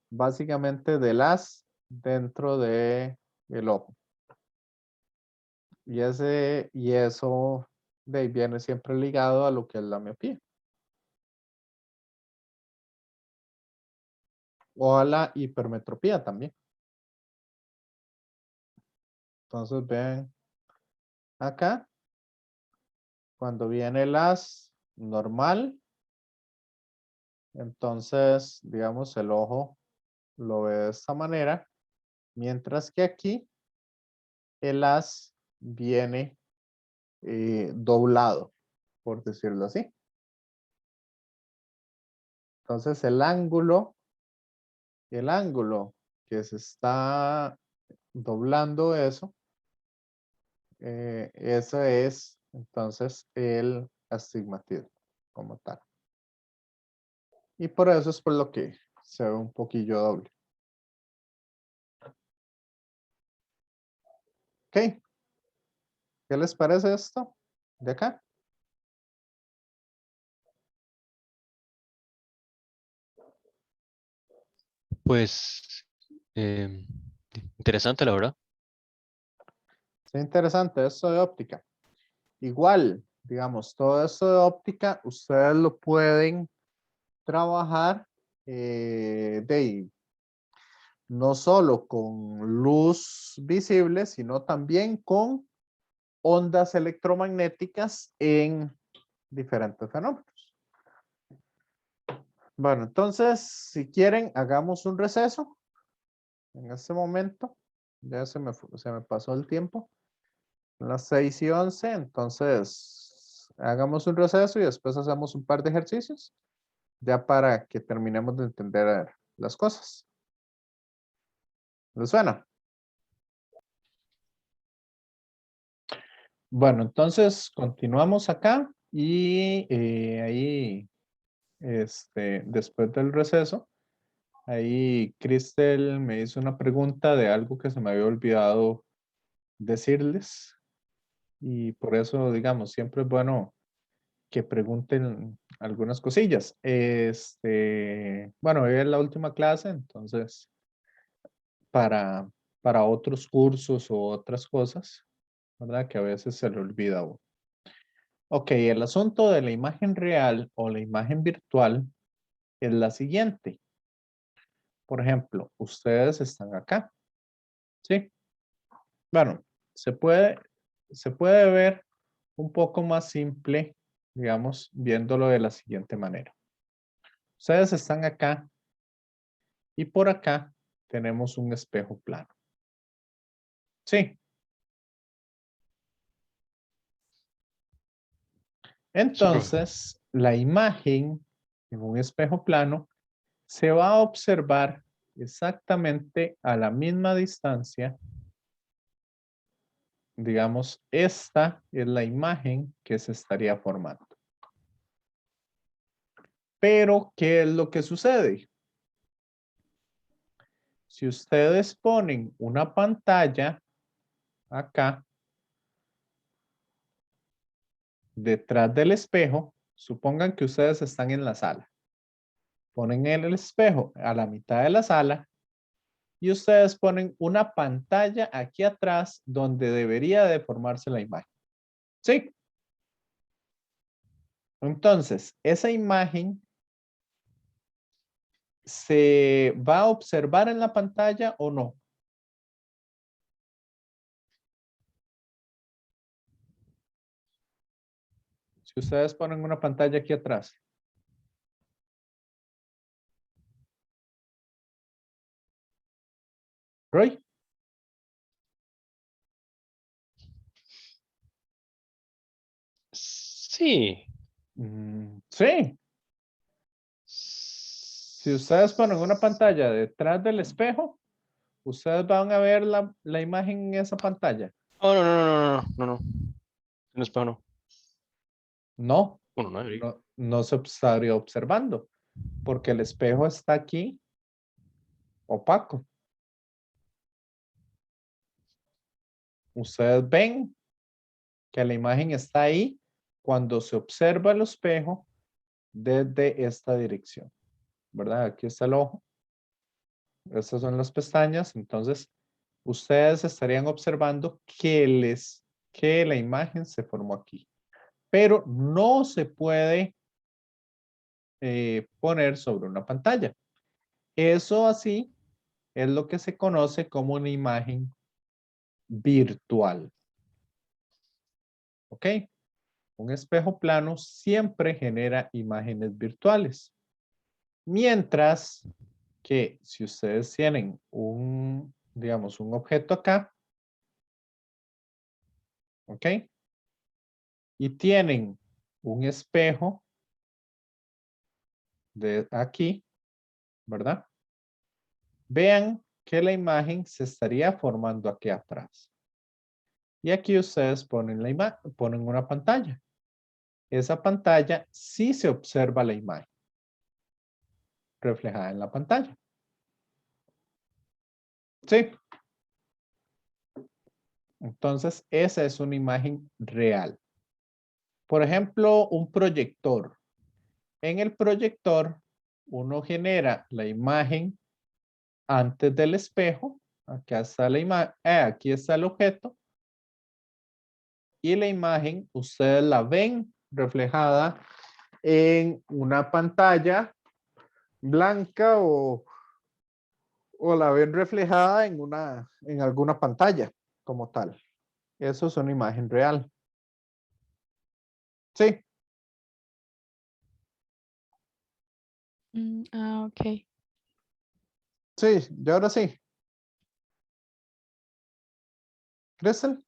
básicamente de las dentro de el ojo. Y eso de ahí viene siempre ligado a lo que es la miopía. O a la hipermetropía también. Entonces ven acá, cuando viene las normal, entonces digamos el ojo lo ve de esta manera, mientras que aquí el as viene doblado, por decirlo así. Entonces el ángulo que se está doblando eso es entonces el astigmatismo. como tal. Y por eso es por lo que se ve un poquillo doble. Ok. ¿Qué les parece esto de acá? Pues interesante, la verdad. Es interesante esto de óptica. Igual, digamos, todo esto de óptica, ustedes lo pueden trabajar no solo con luz visible, sino también con ondas electromagnéticas en diferentes fenómenos. Bueno, entonces, si quieren, hagamos un receso en este momento. Ya se me pasó el tiempo. Son las 6:11, entonces hagamos un receso y después hacemos un par de ejercicios, ya para que terminemos de entender las cosas. ¿Les suena? Bueno, entonces continuamos acá y ahí, después del receso, ahí Cristel me hizo una pregunta de algo que se me había olvidado decirles y por eso, digamos, siempre es bueno que pregunten algunas cosillas. Bueno, hoy es la última clase, entonces para, para otros cursos o otras cosas, ¿verdad? Que a veces se le olvida a uno. Ok, el asunto de la imagen real o la imagen virtual es la siguiente. Por ejemplo, ustedes están acá, ¿sí? Bueno, se puede, se puede ver un poco más simple, digamos, viéndolo de la siguiente manera. Ustedes están acá y por acá tenemos un espejo plano. Sí. Sí, profe. Entonces, la imagen en un espejo plano se va a observar exactamente a la misma distancia. Digamos, esta es la imagen que se estaría formando. Pero, ¿qué es lo que sucede? Si ustedes ponen una pantalla acá, detrás del espejo, supongan que ustedes están en la sala. Ponen el espejo a la mitad de la sala y ustedes ponen una pantalla aquí atrás donde debería de formarse la imagen. ¿Sí? Entonces, esa imagen se va a observar en la pantalla o no. Si ustedes ponen una pantalla aquí atrás. Roy. Sí. Sí. Si ustedes ponen una pantalla detrás del espejo, ustedes van a ver la imagen en esa pantalla. Oh, no, no, no, no, no, no, no. En espejo no. No, Bueno, no debería. no se estaría observando, porque el espejo está aquí opaco. Ustedes ven que la imagen está ahí cuando se observa el espejo desde esta dirección, ¿verdad? Aquí está el ojo. Estas son las pestañas. Entonces, ustedes estarían observando que la imagen se formó aquí. Pero no se puede poner sobre una pantalla. Eso así es lo que se conoce como una imagen virtual. ¿Ok? Un espejo plano siempre genera imágenes virtuales. Mientras que si ustedes tienen digamos, un objeto acá, ¿ok? Y tienen un espejo de aquí, ¿verdad? Vean que la imagen se estaría formando aquí atrás. Y aquí ustedes ponen ponen una pantalla. esa pantalla sí se observa la imagen reflejada en la pantalla. Sí. Entonces, esa es una imagen real. Por ejemplo, un proyector. En el proyector, uno genera la imagen antes del espejo. Acá está la imagen, aquí está el objeto. Y la imagen, ustedes la ven reflejada en una pantalla blanca o la ven reflejada en alguna pantalla como tal. Eso es una imagen real. Sí, Ok. sí, y ahora sí. Crystal,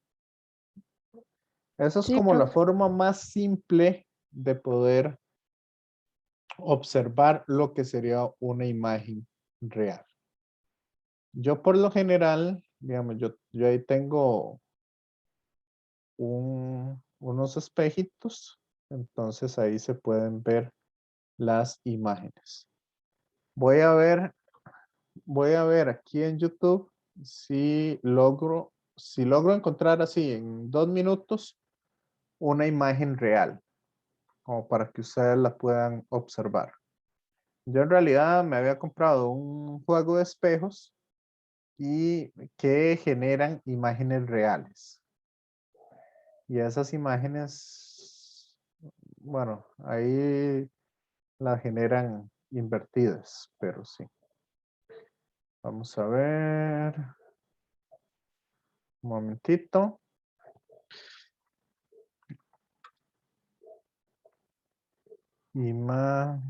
esa es Sí, como la profe. forma más simple de poder observar lo que sería una imagen real. Yo por lo general, digamos, yo ahí tengo unos espejitos, entonces ahí se pueden ver las imágenes. Voy a ver aquí en YouTube si logro encontrar así en 2 minutos una imagen real, como para que ustedes la puedan observar. Yo en realidad me había comprado un juego de espejos y que generan imágenes reales. Y esas imágenes, bueno, ahí las generan invertidas, pero sí. Vamos a ver. Un momentito. Imagen.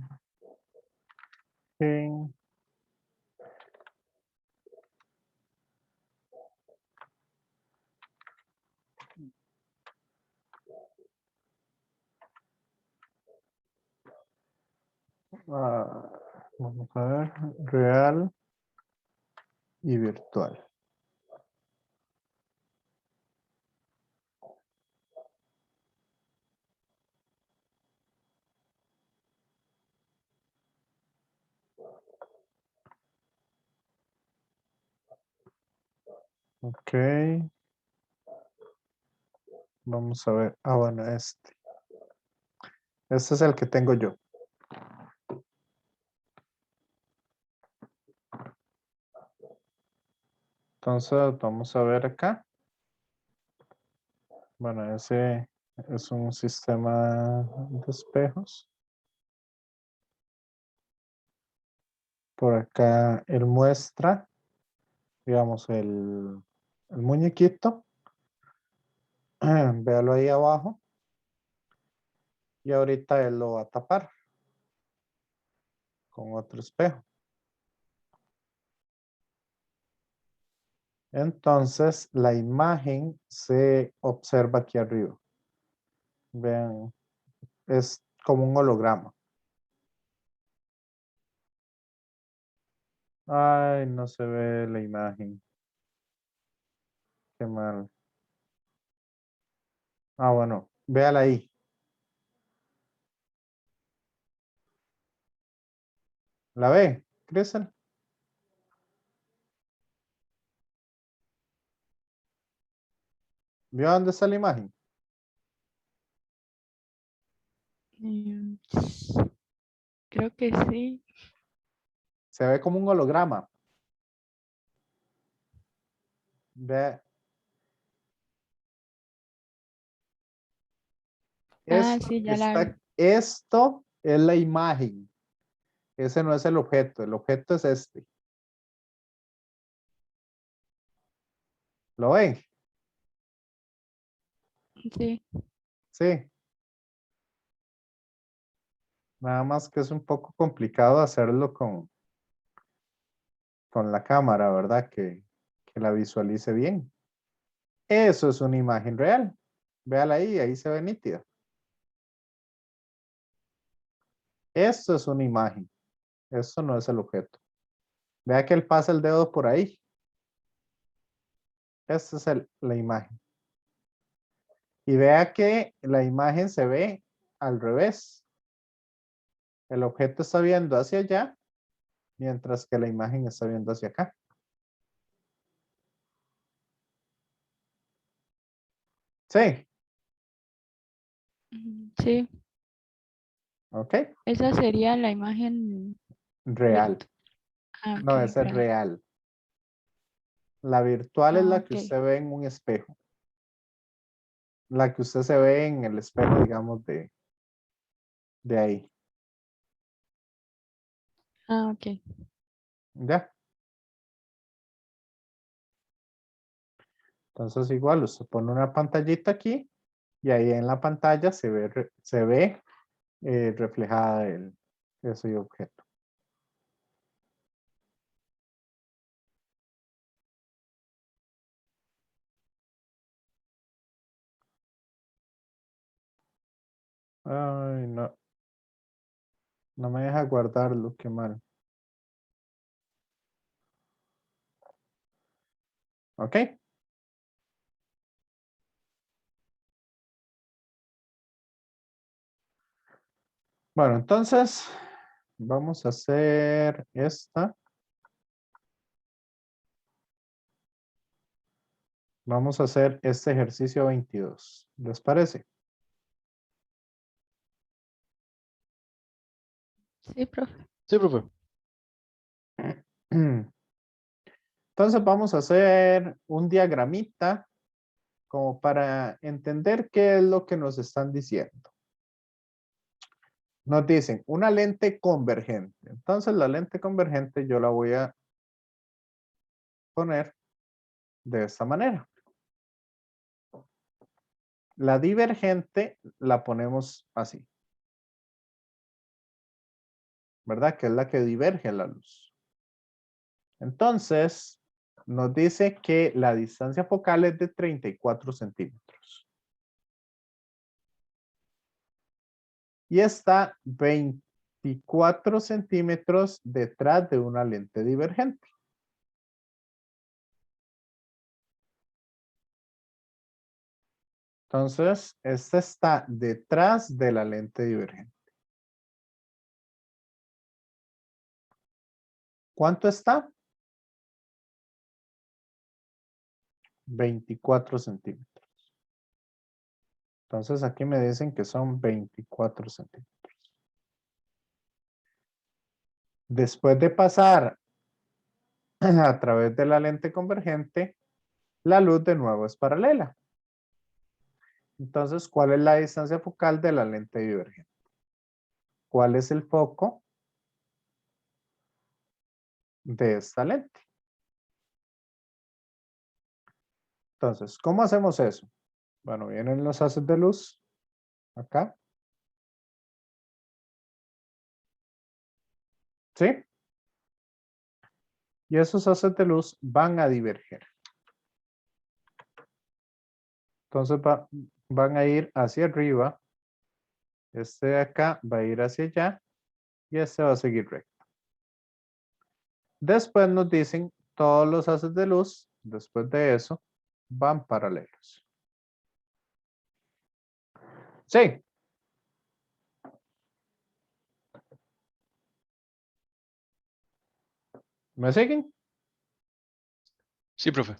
Ah, vamos a ver. Real y virtual. Ok. Vamos a ver. Ah, bueno, este. Este es el que tengo yo. Entonces, vamos a ver acá. Bueno, ese es un sistema de espejos. Por acá él muestra, digamos, el muñequito. Véalo ahí abajo. Y ahorita él lo va a tapar con otro espejo. Entonces, la imagen se observa aquí arriba. Vean, es como un holograma. Ay, no se ve la imagen. Qué mal. Ah, bueno, véala ahí. ¿La ve, Cristian? ¿Vio dónde está la imagen? Em, Creo que sí. Se ve como un holograma. Ve, Ah, esto sí, que ya la vi. esto es la imagen. Ese no es el objeto. El objeto es este. ¿Lo ven? Sí. Sí. Nada más que es un poco complicado hacerlo con la cámara, ¿verdad? Que la visualice bien. Eso es una imagen real. Véala ahí, ahí se ve nítida. Esto es una imagen. Esto no es el objeto. Vea que él pasa el dedo por ahí. Esta es la imagen. Y vea que la imagen se ve al revés. El objeto está viendo hacia allá, mientras que la imagen está viendo hacia acá. Sí, Sí, ok. esa sería la imagen Real. virtual. Ah, No, ok, esa es real. La virtual es Ah, la que ok. usted ve en un espejo. La que usted se ve en el espejo, digamos, de ahí. Ah, ok. ¿Ya? Entonces igual usted pone una pantallita aquí y ahí en la pantalla se ve reflejada ese objeto. Ay, no. No me deja guardarlo, qué mal. ¿Ok? Bueno, entonces vamos a hacer esta. Vamos a hacer este ejercicio 22. ¿Les parece? Sí, profe. Sí, profe. Entonces vamos a hacer un diagramita como para entender qué es lo que nos están diciendo. Nos dicen una lente convergente. Entonces la lente convergente yo la voy a poner de esta manera. La divergente la ponemos así. ¿Verdad? Que es la que diverge la luz. Entonces, nos dice que la distancia focal es de 34 centímetros. Y está 24 centímetros detrás de una lente divergente. Entonces, esta está detrás de la lente divergente. ¿Cuánto está? 24 centímetros. Entonces, aquí me dicen que son 24 centímetros. Después de pasar a través de la lente convergente, la luz de nuevo es paralela. Entonces, ¿cuál es la distancia focal de la lente divergente? ¿Cuál es el foco de esta lente? Entonces, ¿cómo hacemos eso? Bueno, vienen los haces de luz acá. ¿Sí? Y esos haces de luz van a diverger. Entonces van a ir hacia arriba. Este de acá va a ir hacia allá y este va a seguir recto. Después nos dicen todos los haces de luz, después de eso, van paralelos. Sí. ¿Me siguen? Sí, profe.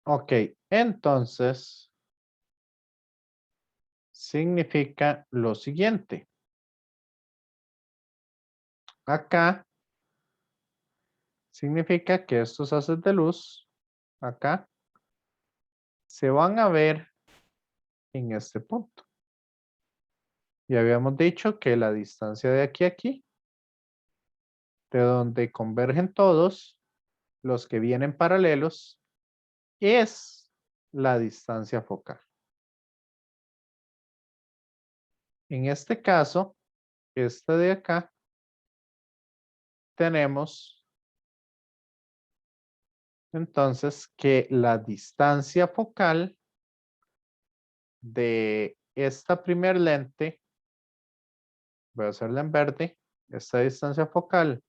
Ok, entonces significa lo siguiente. Acá significa que estos haces de luz, acá, se van a ver en este punto. Y habíamos dicho que la distancia de aquí a aquí, de donde convergen todos, los que vienen paralelos, es la distancia focal. En este caso, este de acá, tenemos entonces que la distancia focal de esta primer lente, voy a hacerla en verde, esta distancia focal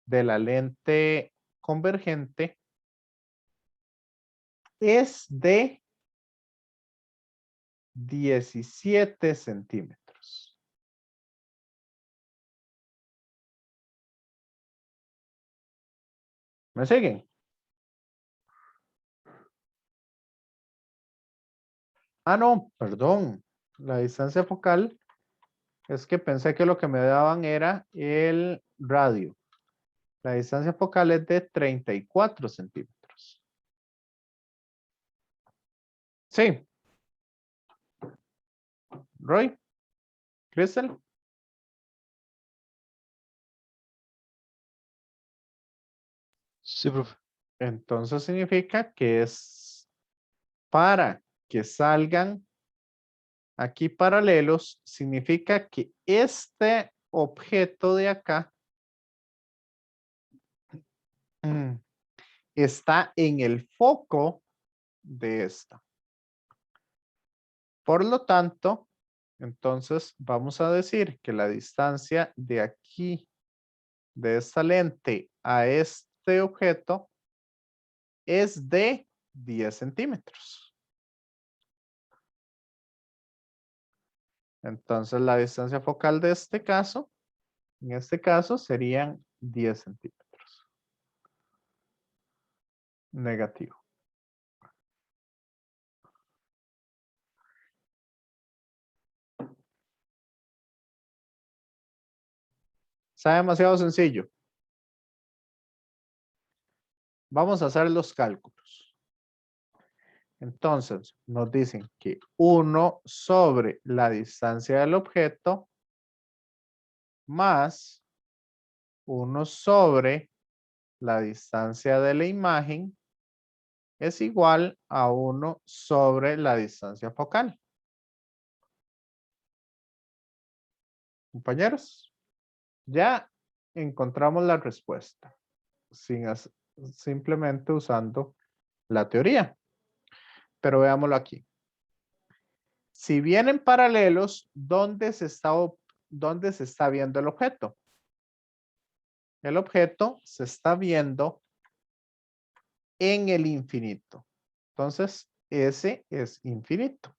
de la lente convergente es de 17 centímetros. ¿Me siguen? Ah, no, perdón. La distancia focal es que pensé que lo que me daban era el radio. La distancia focal es de 34 centímetros. Sí. Roy, Crystal. Sí, profe. Entonces significa que es para que salgan aquí paralelos, significa que este objeto de acá está en el foco de esta. Por lo tanto, entonces vamos a decir que la distancia de aquí, de esta lente a este objeto, es de 10 centímetros. Entonces la distancia focal de este caso, en este caso serían 10 centímetros. Negativo. Está demasiado sencillo. Vamos a hacer los cálculos. Entonces, nos dicen que 1 sobre la distancia del objeto más 1 sobre la distancia de la imagen es igual a 1 sobre la distancia focal. Compañeros, ya encontramos la respuesta simplemente usando la teoría. Pero veámoslo aquí. Si vienen paralelos, ¿dónde se está viendo el objeto? El objeto se está viendo en el infinito. Entonces, ese es infinito.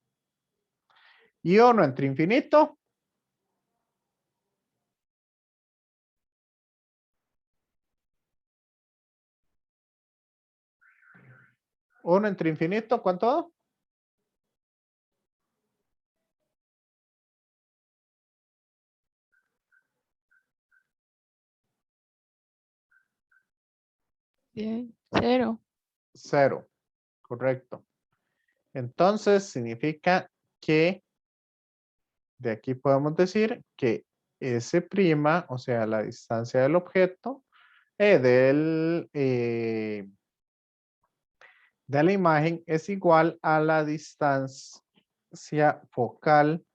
Y 1 entre infinito. Uno entre infinito, ¿cuánto da? Bien, 0. 0. Correcto. Entonces, significa que de aquí podemos decir que S', o sea, la distancia del objeto, de la imagen es igual a la distancia focal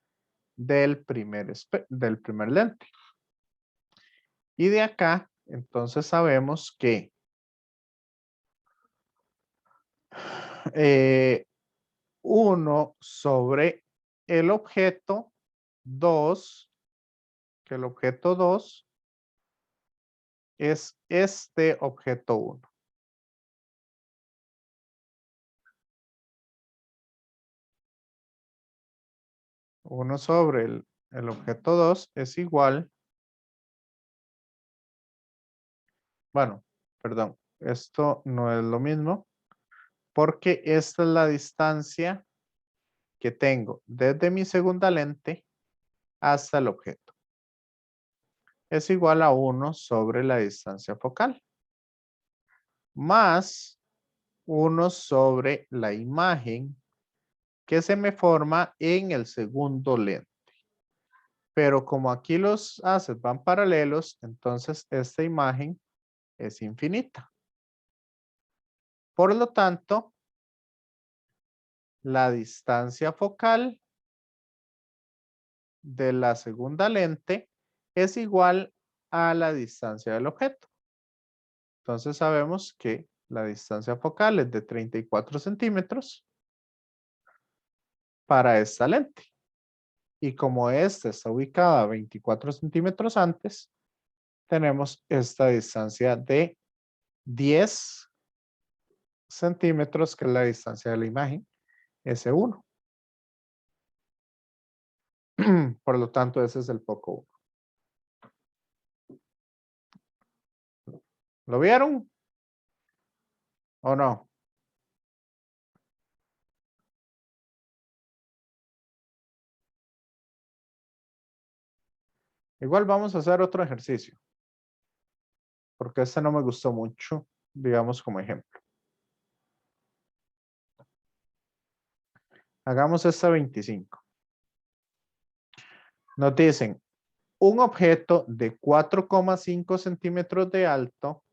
del primer lente. Y de acá, entonces sabemos que 1 sobre el objeto 2, que el objeto 2 es este objeto 1. Uno sobre el objeto 2 es igual. Bueno, perdón, esto no es lo mismo porque esta es la distancia que tengo desde mi segunda lente hasta el objeto. Es igual a 1 sobre la distancia focal más 1 sobre la imagen que se me forma en el segundo lente. Pero como aquí los haces van paralelos, entonces esta imagen es infinita. Por lo tanto, la distancia focal de la segunda lente es igual a la distancia del objeto. Entonces sabemos que la distancia focal es de 34 centímetros para esta lente. Y como esta está ubicada 24 centímetros antes, tenemos esta distancia de 10 centímetros, que es la distancia de la imagen, S1. Por lo tanto, ese es el foco 1. ¿Lo vieron? ¿O no? Igual vamos a hacer otro ejercicio. Porque este no me gustó mucho, digamos como ejemplo. Hagamos esta 25. Nos dicen, un objeto de 4,5 centímetros de alto.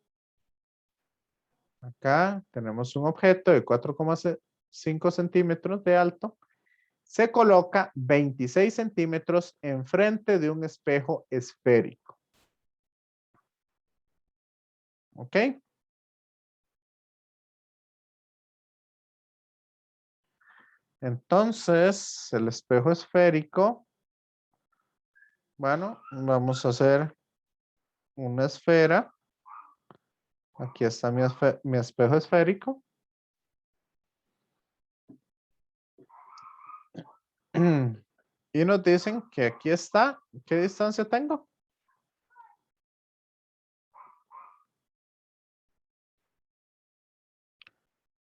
Acá tenemos un objeto de 4,5 centímetros de alto. Se coloca 26 centímetros enfrente de un espejo esférico. ¿Ok? Entonces, el espejo esférico, bueno, vamos a hacer una esfera. Aquí está mi espejo esférico. Y nos dicen que aquí está. ¿Qué distancia tengo?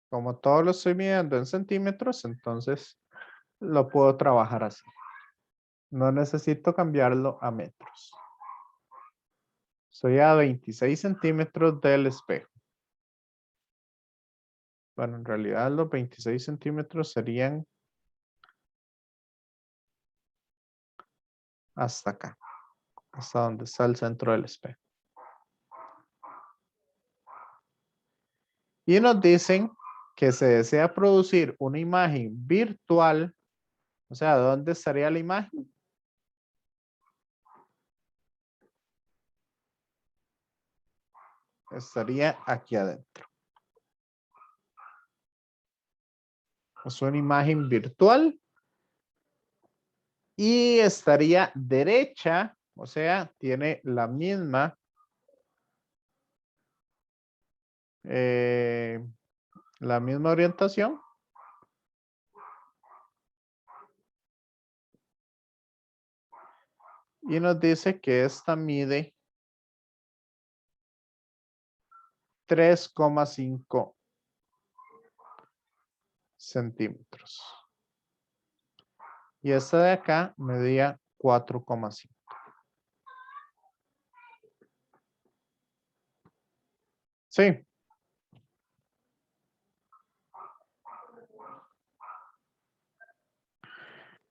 Como todo lo estoy midiendo en centímetros, entonces lo puedo trabajar así. No necesito cambiarlo a metros. Estoy a 26 centímetros del espejo. Bueno, en realidad los 26 centímetros serían hasta acá, hasta donde está el centro del espejo. Y nos dicen que se desea producir una imagen virtual. O sea, ¿dónde estaría la imagen? Estaría aquí adentro. Es una imagen virtual. Y estaría derecha, o sea, tiene la misma orientación. Y nos dice que esta mide 3,5 centímetros. Y esta de acá medía 4,5. Sí.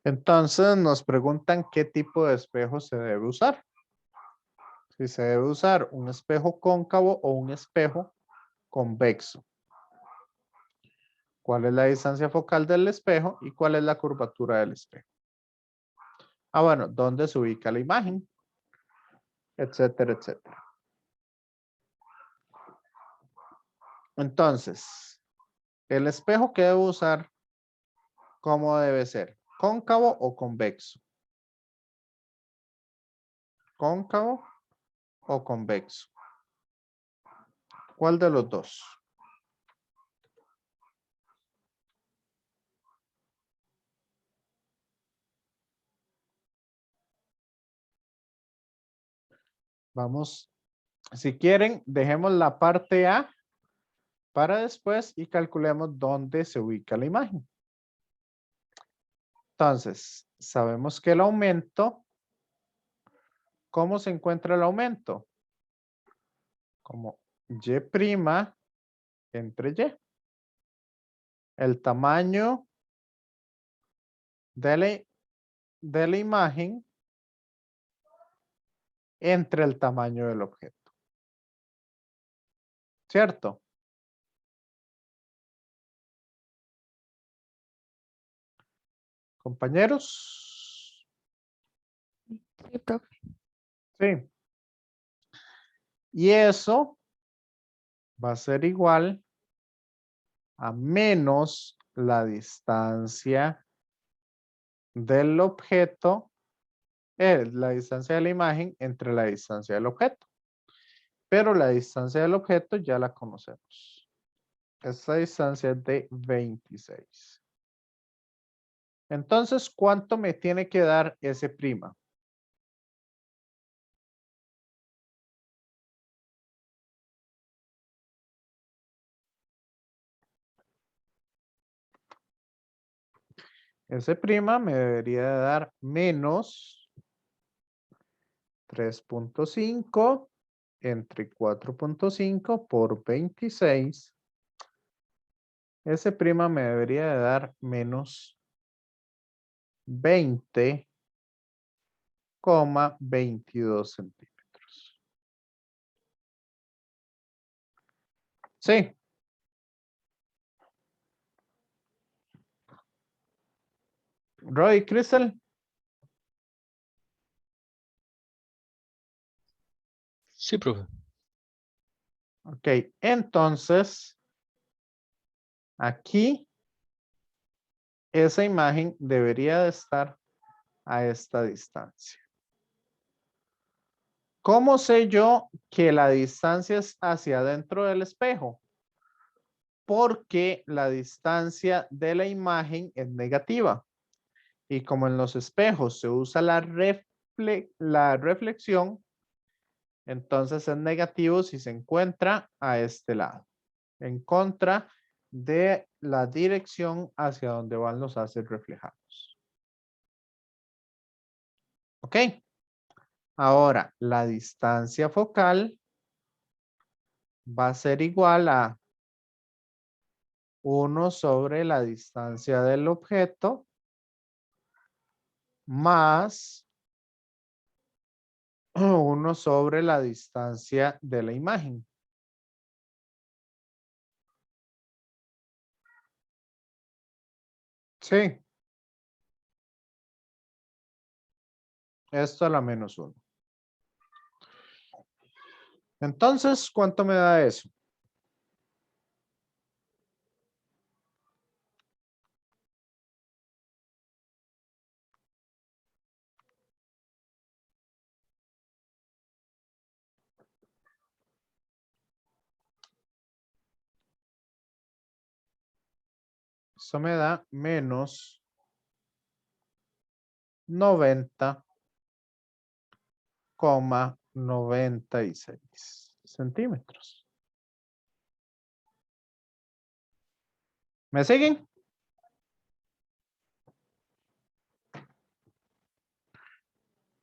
Entonces nos preguntan qué tipo de espejo se debe usar. Si se debe usar un espejo cóncavo o un espejo convexo. ¿Cuál es la distancia focal del espejo y cuál es la curvatura del espejo? Ah, bueno, ¿dónde se ubica la imagen? Etcétera, etcétera. Entonces, el espejo que debo usar, ¿cómo debe ser? ¿Cóncavo o convexo? ¿Cóncavo o convexo? ¿Cuál de los dos? Vamos, si quieren, dejemos la parte A para después y calculemos dónde se ubica la imagen. Entonces, sabemos que el aumento, ¿cómo se encuentra el aumento? Como Y' entre Y. El tamaño de la imagen entre el tamaño del objeto. ¿Cierto? Compañeros. Sí, profe. Sí. Y eso va a ser igual a menos la distancia del objeto, la distancia de la imagen entre la distancia del objeto. Pero la distancia del objeto ya la conocemos. Esta distancia es de 26. Entonces, ¿cuánto me tiene que dar S'? S' me debería de dar menos 3.5 entre 4.5 por 26. S' me debería de dar menos 20,22 centímetros. Sí. Roy, Crystal. Sí, profe. Ok, entonces, aquí, esa imagen debería de estar a esta distancia. ¿Cómo sé yo que la distancia es hacia adentro del espejo? Porque la distancia de la imagen es negativa. Y como en los espejos se usa la reflexión, entonces es negativo si se encuentra a este lado, en contra de la dirección hacia donde van los haces reflejados. ¿Ok? Ahora, la distancia focal va a ser igual a 1 sobre la distancia del objeto más 1 sobre la distancia de la imagen. Sí. Esto a la menos 1. Entonces, ¿cuánto me da eso? Eso me da menos 90,96 centímetros. ¿Me siguen?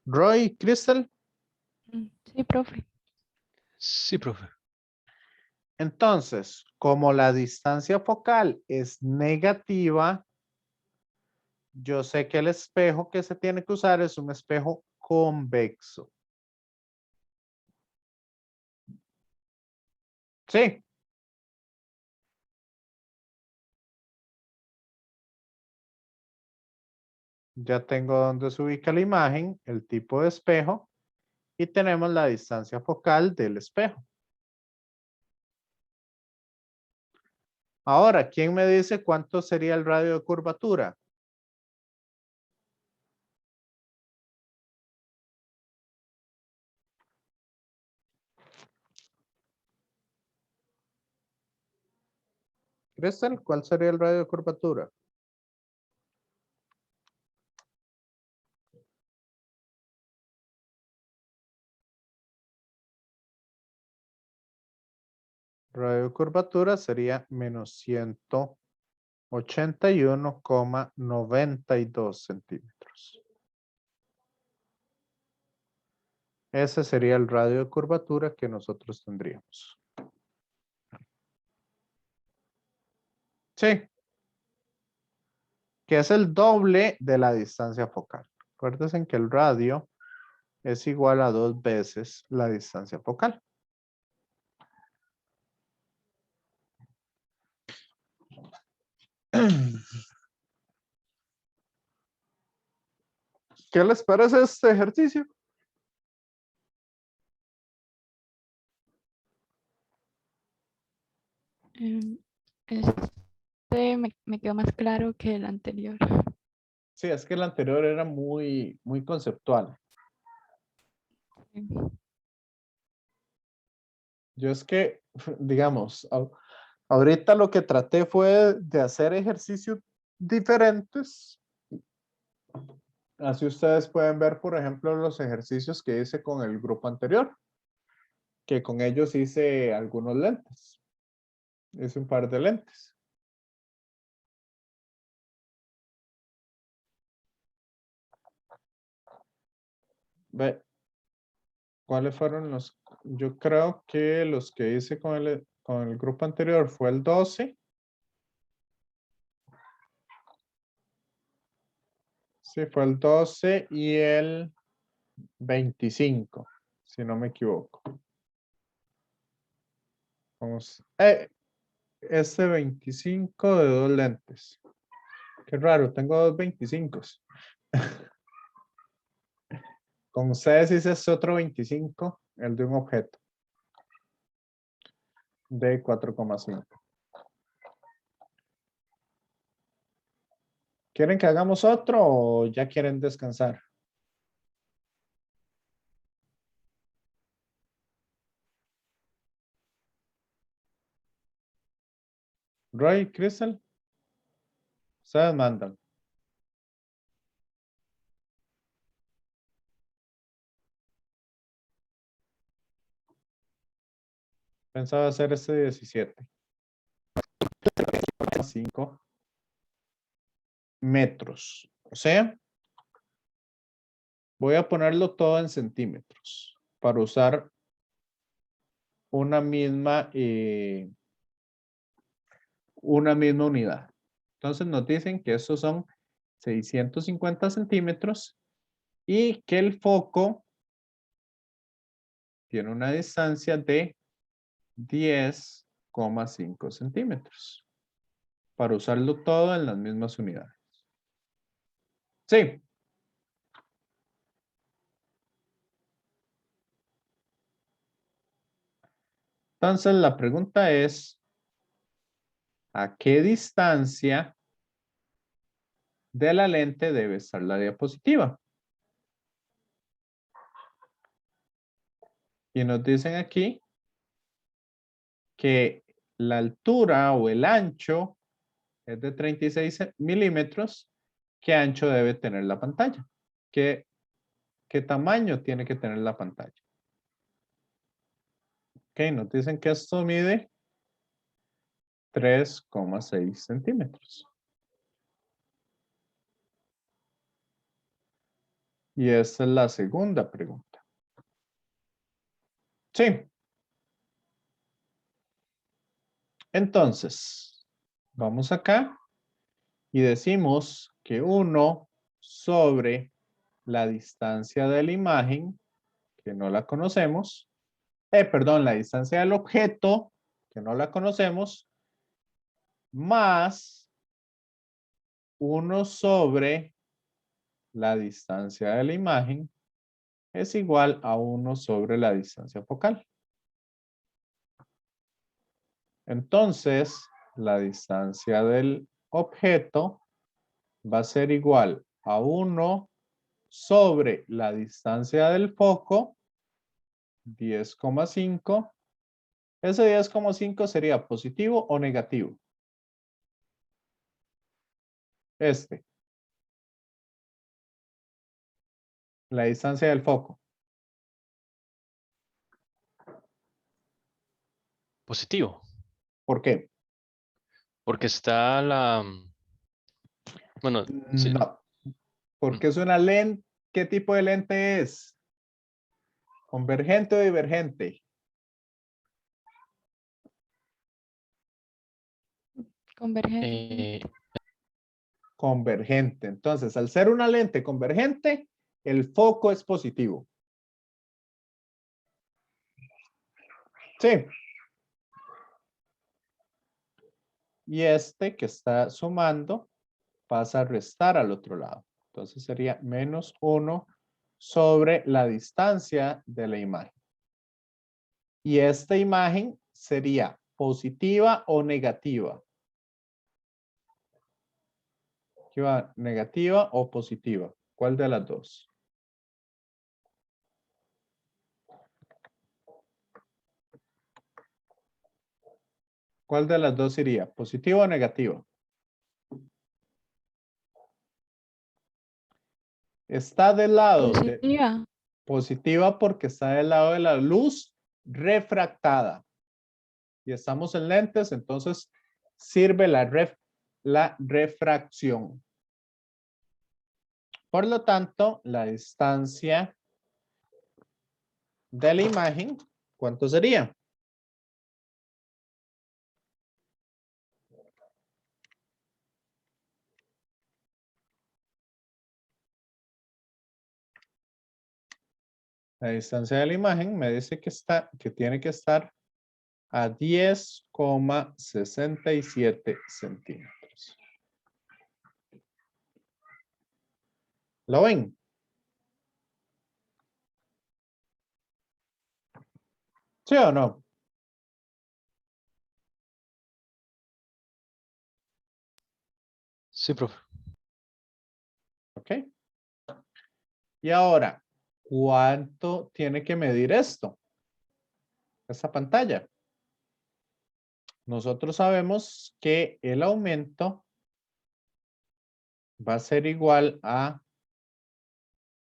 Roy, Crystal. Sí, profe. Sí, profe. Entonces, como la distancia focal es negativa, yo sé que el espejo que se tiene que usar es un espejo convexo. Sí. Ya tengo dónde se ubica la imagen, el tipo de espejo y tenemos la distancia focal del espejo. Ahora, ¿quién me dice cuánto sería el radio de curvatura? Crystal, ¿cuál sería el radio de curvatura? Radio de curvatura sería menos 181,92 centímetros. Ese sería el radio de curvatura que nosotros tendríamos. Sí. Que es el doble de la distancia focal. Acuérdense que el radio es igual a 2 veces la distancia focal. ¿Qué les parece este ejercicio? Este me quedó más claro que el anterior. Sí, es que el anterior era muy conceptual. Yo es que, digamos, ahorita lo que traté fue de hacer ejercicios diferentes Así ustedes pueden ver, por ejemplo, los ejercicios que hice con el grupo anterior, que con ellos hice algunos lentes. Hice un par de lentes. Ve, ¿cuáles fueron los? Yo creo que los que hice con el grupo anterior fue el 12. Sí, fue el 12 y el 25, si no me equivoco. Vamos. Este 25 de 2 lentes. Qué raro, tengo 2 25. Con ustedes hice este otro 25, el de un objeto. De 4,5. ¿Quieren que hagamos otro o ya quieren descansar? Roy, Crystal, ustedes mandan. Pensaba hacer este 17. 5 metros. O sea, voy a ponerlo todo en centímetros para usar una misma unidad. Entonces nos dicen que estos son 650 centímetros y que el foco tiene una distancia de 10,5 centímetros para usarlo todo en las mismas unidades. Sí. Entonces la pregunta es, ¿a qué distancia de la lente debe estar la diapositiva? Y nos dicen aquí que la altura o el ancho es de 36 milímetros. ¿Qué ancho debe tener la pantalla? ¿Qué tamaño tiene que tener la pantalla? Ok, nos dicen que esto mide 3,6 centímetros. Y esa es la segunda pregunta. Sí. Entonces, vamos acá y decimos que 1 sobre la distancia de la imagen, que no la conocemos, perdón, la distancia del objeto, que no la conocemos, más 1 sobre la distancia de la imagen es igual a 1 sobre la distancia focal. Entonces, la distancia del objeto va a ser igual a 1 sobre la distancia del foco, 10,5. Ese 10,5 sería positivo o negativo. La distancia del foco. Positivo. ¿Por qué? Porque está la... Bueno, sí. No, porque es una lente. ¿Qué tipo de lente es? ¿Convergente o divergente? Convergente. Convergente. Entonces, al ser una lente convergente, el foco es positivo. Sí. Y este que está sumando pasa a restar al otro lado. Entonces sería menos 1 sobre la distancia de la imagen. Y esta imagen sería positiva o negativa. ¿Qué va? ¿Negativa o positiva? ¿Cuál de las dos? ¿Cuál de las dos sería? ¿Positiva o negativa? Está del lado de Positiva. positiva porque está del lado de la luz refractada. Y estamos en lentes, entonces sirve la refracción. Por lo tanto, la distancia de la imagen, ¿cuánto sería? La distancia de la imagen me dice que tiene que estar a 10,67 centímetros. ¿Lo ven? ¿Sí o no? Sí, profe. ¿Ok? Y ahora, ¿cuánto tiene que medir esto? Esta pantalla. Nosotros sabemos que el aumento va a ser igual a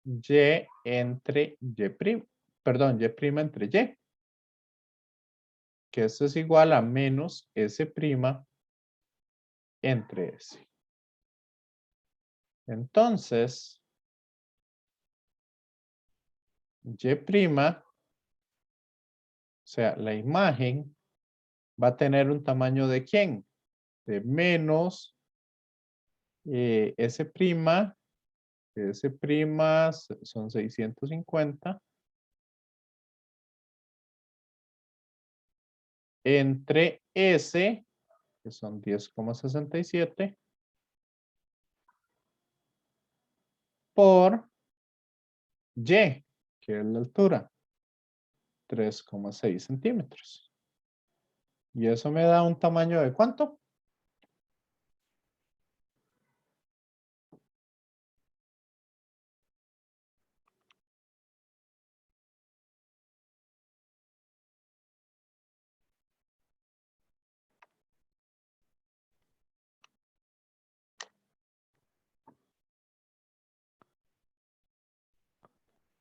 Y entre Y', perdón, Y' entre Y. Que esto es igual a menos S' entre S. Entonces, Y', o sea, la imagen va a tener un tamaño de ¿quién? De menos S', S' son 650 entre S, que son 10,67 por Y, que es la altura, 3,6 centímetros. Y eso me da un tamaño de ¿cuánto?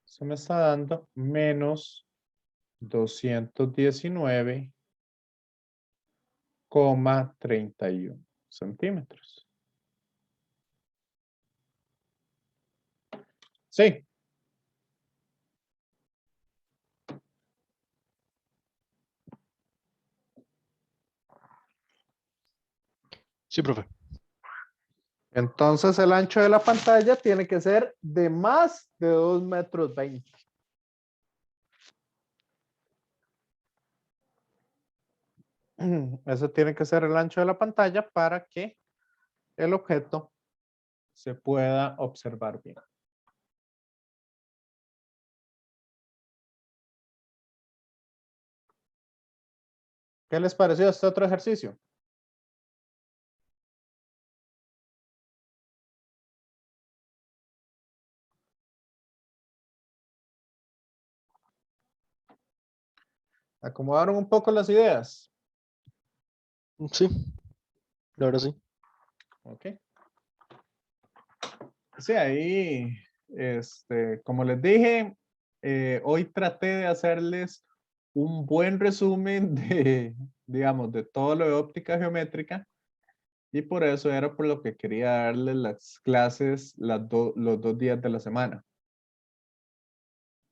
Eso me está dando menos 219,31 centímetros. Sí. Sí, profe. Entonces el ancho de la pantalla tiene que ser de más de 2,20 metros. Eso tiene que ser el ancho de la pantalla para que el objeto se pueda observar bien. ¿Qué les pareció este otro ejercicio? ¿Acomodaron un poco las ideas? Sí, la verdad sí. Ok. Sí, ahí, como les dije, hoy traté de hacerles un buen resumen de, digamos, de todo lo de óptica geométrica y por eso era por lo que quería darles las clases los 2 días de la semana.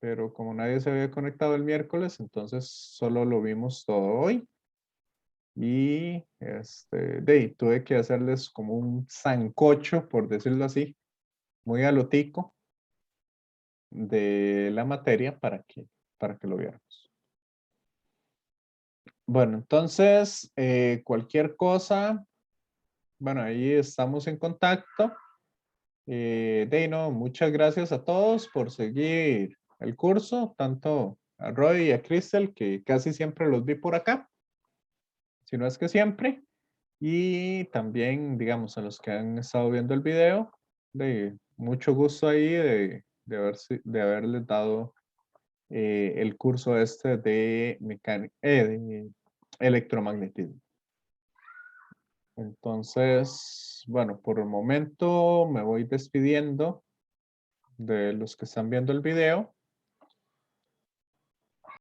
Pero como nadie se había conectado el miércoles, entonces solo lo vimos todo hoy. Y tuve que hacerles como un sancocho, por decirlo así, muy a lo tico de la materia para que lo viéramos. Bueno, entonces, cualquier cosa, bueno, ahí estamos en contacto. Deino, muchas gracias a todos por seguir el curso, tanto a Roy y a Crystal, que casi siempre los vi por acá, si no es que siempre. Y también, digamos, a los que han estado viendo el video, de mucho gusto ahí de haberles dado el curso este de de electromagnetismo. Entonces, bueno, por el momento me voy despidiendo de los que están viendo el video.